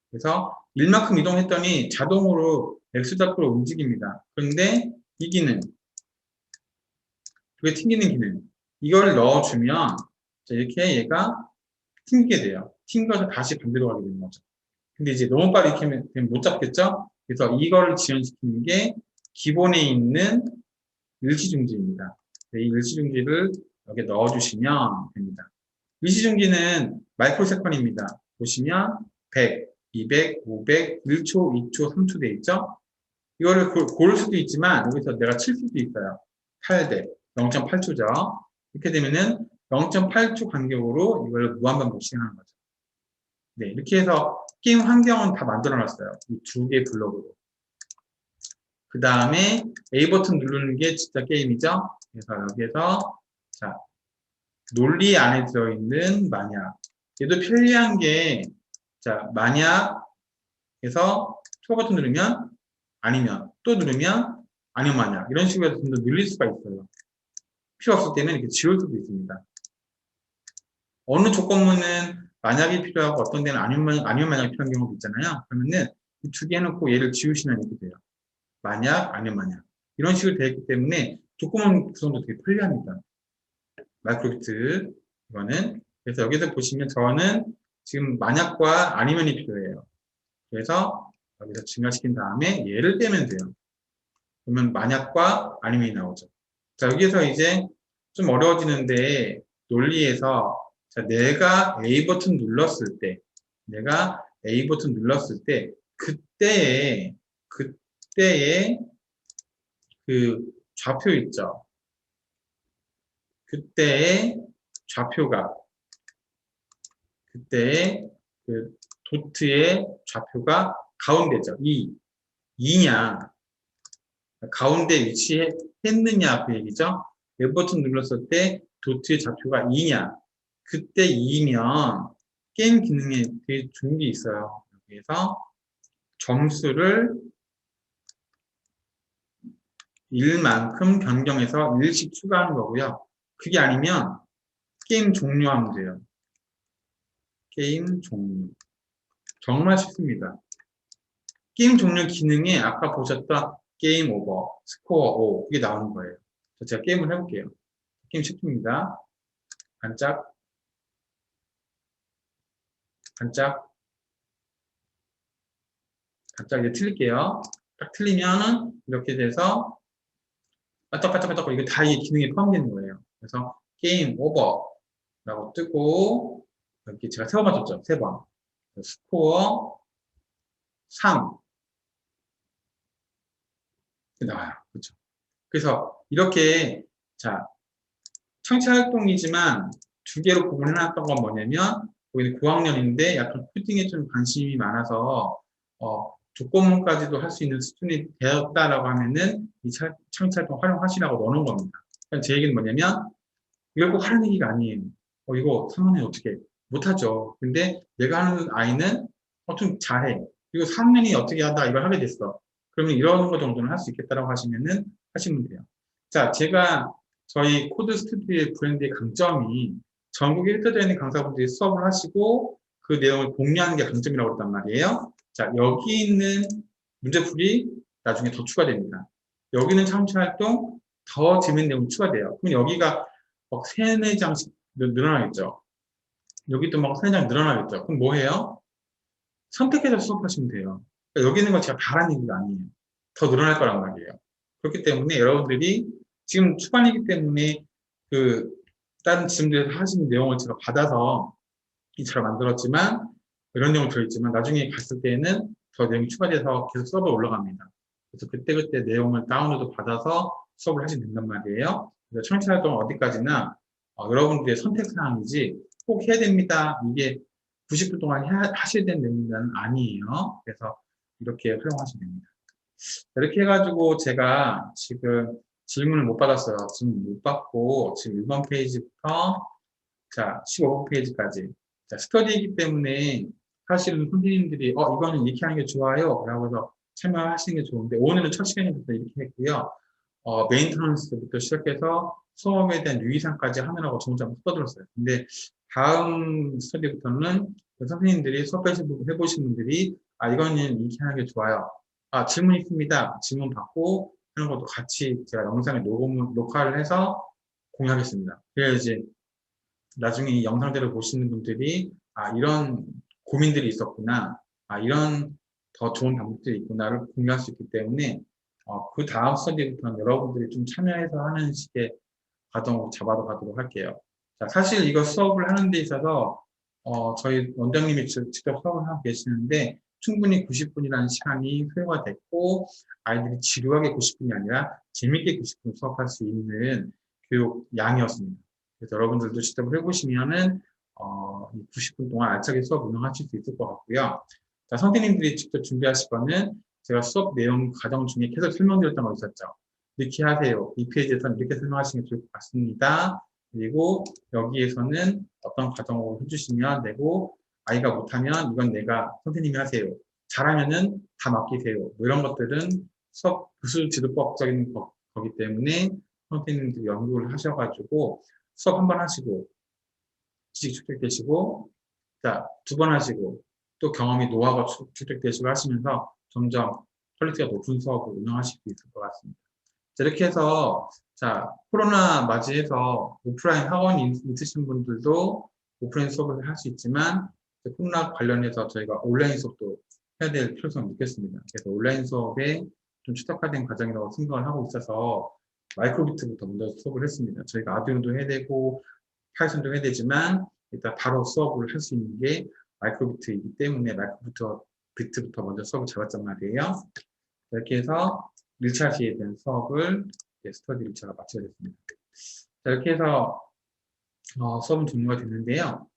그래서 1만큼 이동했더니 자동으로 X좌표로 움직입니다. 그런데 이 기능, 그게 튕기는 기능, 이걸 넣어주면 이렇게 얘가 튕기게 돼요. 튕겨서 다시 반대로 가게 되는 거죠. 근데 이제 너무 빨리 이렇게 하면 못 잡겠죠? 그래서 이걸 지원시키는 게 기본에 있는 일시중지입니다. 이 일시중지를 여기 넣어주시면 됩니다. 일시중지는 마이크로세컨입니다. 보시면 100, 200, 500, 1초, 2초, 3초 돼 있죠? 이거를 고를 수도 있지만 여기서 내가 칠 수도 있어요. 8대, 0.8초죠. 이렇게 되면은 0.8초 간격으로 이걸 무한반복 실행하는 거죠. 네, 이렇게 해서 게임 환경은 다 만들어 놨어요. 이 두 개 블록으로. 그 다음에 A 버튼 누르는 게 진짜 게임이죠. 그래서 여기에서 자, 논리 안에 들어있는 만약. 얘도 편리한 게, 자, 만약에서 추가 버튼 누르면 아니면, 또 누르면 아니면 만약. 이런 식으로 해서 좀 더 늘릴 수가 있어요. 필요 없을 때는 이렇게 지울 수도 있습니다. 어느 조건문은 만약이 필요하고 어떤 데는 아니면 만약이 필요한 경우도 있잖아요. 그러면은 이 두 개 해놓고 얘를 지우시면 이렇게 돼요. 만약, 아니면 만약. 이런 식으로 되어 있기 때문에 조건문 구성도 되게 편리합니다. 마이크로비트 이거는. 그래서 여기서 보시면 저는 지금 만약과 아니면이 필요해요. 그래서 여기서 증가시킨 다음에 얘를 떼면 돼요. 그러면 만약과 아니면이 나오죠. 자, 여기서 이제 좀 어려워지는데 논리에서 자, 내가 A 버튼 눌렀을 때 그때의 그 좌표 있죠. 그때의 그 도트의 좌표가 가운데죠. 2냐 가운데 위치했느냐 그 얘기죠. 웹 버튼 눌렀을 때 도트의 좌표가 2냐 그때 2면 게임 기능에 되게 좋은 게 있어요. 여기에서 점수를 1만큼 변경해서 1씩 추가하는 거고요. 그게 아니면 게임 종료하면 돼요. 게임 종료. 정말 쉽습니다. 게임 종료 기능에 아까 보셨던 게임 오버, 스코어 5 이게 나오는 거예요. 제가 게임을 해볼게요. 게임 쉽습니다. 반짝 이제 틀릴게요. 딱 틀리면은 이렇게 돼서 반짝반짝반짝 이거 다 이 기능에 포함되는 거예요. 그래서 게임 오버라고 뜨고 여기 제가 3번 맞췄죠. 3번. 스코어 3 나와요. 그렇죠. 그래서 이렇게 자 청취 활동이지만 두 개로 구분해놨던 건 뭐냐면 우리 9학년인데 약간 코딩에 좀 관심이 많아서 조건문까지도 할 수 있는 수준이 되었다라고 하면은 이 청취 활동 활용하시라고 넣어놓은 겁니다. 그러니까 제 얘기는 뭐냐면 이걸 꼭 하는 얘기가 아니에요. 이거 3학년이 어떻게 못하죠. 근데 내가 하는 아이는 좀 잘해. 그리고 3학년이 어떻게 하다 이걸 하게 됐어. 그러면 이런 거 정도는 할 수 있겠다라고 하시면 돼요. 자, 제가 저희 코드 스튜디오의 브랜드의 강점이 전국에 흩어져 있는 강사분들이 수업을 하시고 그 내용을 공유하는 게 강점이라고 했단 말이에요. 자, 여기 있는 문제풀이 나중에 더 추가됩니다. 여기는 참여활동 더 재밌는 내용이 추가돼요. 그럼 여기가 막 3, 4장씩 늘어나겠죠. 여기도 막 3장 늘어나겠죠. 그럼 뭐 해요? 선택해서 수업하시면 돼요. 그러니까 여기 있는 건 제가 바라는 얘기가 아니에요. 더 늘어날 거란 말이에요. 그렇기 때문에 여러분들이 지금 초반이기 때문에 그 다른 지점들에서 하시는 내용을 제가 받아서 이처럼 만들었지만 이런 내용이 들어있지만 나중에 갔을 때에는 더 내용이 추가돼서 계속 서버에 올라갑니다. 그래서 그때그때 내용을 다운로드 받아서 수업을 하시면 된단 말이에요. 그래서 청취활동은 어디까지나 여러분들의 선택사항이지 꼭 해야 됩니다. 이게 90분 동안 하셔야 되는 내용은 아니에요. 그래서 이렇게 활용하시면 됩니다. 이렇게 해가지고 제가 지금 질문을 못 받았어요. 질문 못 받고 지금 1번 페이지부터 자 15번 페이지까지 자, 스터디이기 때문에 사실은 선생님들이 이거는 이렇게 하는 게 좋아요 라고 해서 참여하시는 게 좋은데 오늘은 첫 시간부터 이렇게 했고요. 메인터넌스부터 시작해서 수업에 대한 유의사항까지 하느라고 점점 떠들었어요. 근데 다음 스터디부터는 선생님들이 수업 해보신 분들이 이거는 이렇게 하는 게 좋아요. 질문 있습니다. 질문 받고 하는 것도 같이 제가 영상에 녹화를 해서 공유하겠습니다. 그래야지 나중에 이 영상들을 보시는 분들이 이런 고민들이 있었구나, 이런 더 좋은 방법들이 있구나를 공유할 수 있기 때문에 그 다음 스터디부터는 여러분들이 좀 참여해서 하는 식의 과정으로 잡아가도록 할게요. 자, 사실 이거 수업을 하는 데 있어서 저희 원장님이 직접 수업을 하고 계시는데 충분히 90분이라는 시간이 소요가 됐고 아이들이 지루하게 90분이 아니라 재밌게 90분 수업할 수 있는 교육 양이었습니다. 그래서 여러분들도 직접 해보시면은 90분 동안 알차게 수업 운영하실 수 있을 것 같고요. 자, 선생님들이 직접 준비하실 거는 제가 수업 내용 과정 중에 계속 설명드렸던 거 있었죠. 이렇게 하세요. 이 페이지에서는 이렇게 설명하시면 좋을 것 같습니다. 그리고 여기에서는 어떤 과정을 해주시면 되고 아이가 못하면 이건 내가 선생님이 하세요. 잘하면은 다 맡기세요. 뭐 이런 것들은 수업 교수 지도법적인 거기 때문에 선생님들이 연구를 하셔가지고 수업 한 번 하시고 지식 축적되시고 자, 2번 하시고 또 경험이 노하우가 축적되시고 하시면서 점점 퀄리티가 높은 수업을 운영하실 수 있을 것 같습니다. 자, 이렇게 해서 자, 코로나 맞이해서 오프라인 학원이 있으신 분들도 오프라인 수업을 할 수 있지만 코로나 관련해서 저희가 온라인 수업도 해야 될 필요성을 느꼈습니다. 그래서 온라인 수업에 좀 최적화된 과정이라고 생각을 하고 있어서 마이크로비트부터 먼저 수업을 했습니다. 저희가 아두이노도 해야 되고 파이썬도 해야 되지만 일단 바로 수업을 할 수 있는 게 마이크로비트이기 때문에 마이크로비트부터 먼저 수업을 잡았단 말이에요. 이렇게 해서 1차 시에 대한 수업을 스터디 1차가 마치게 됐습니다. 자, 이렇게 해서 수업은 종료가 됐는데요.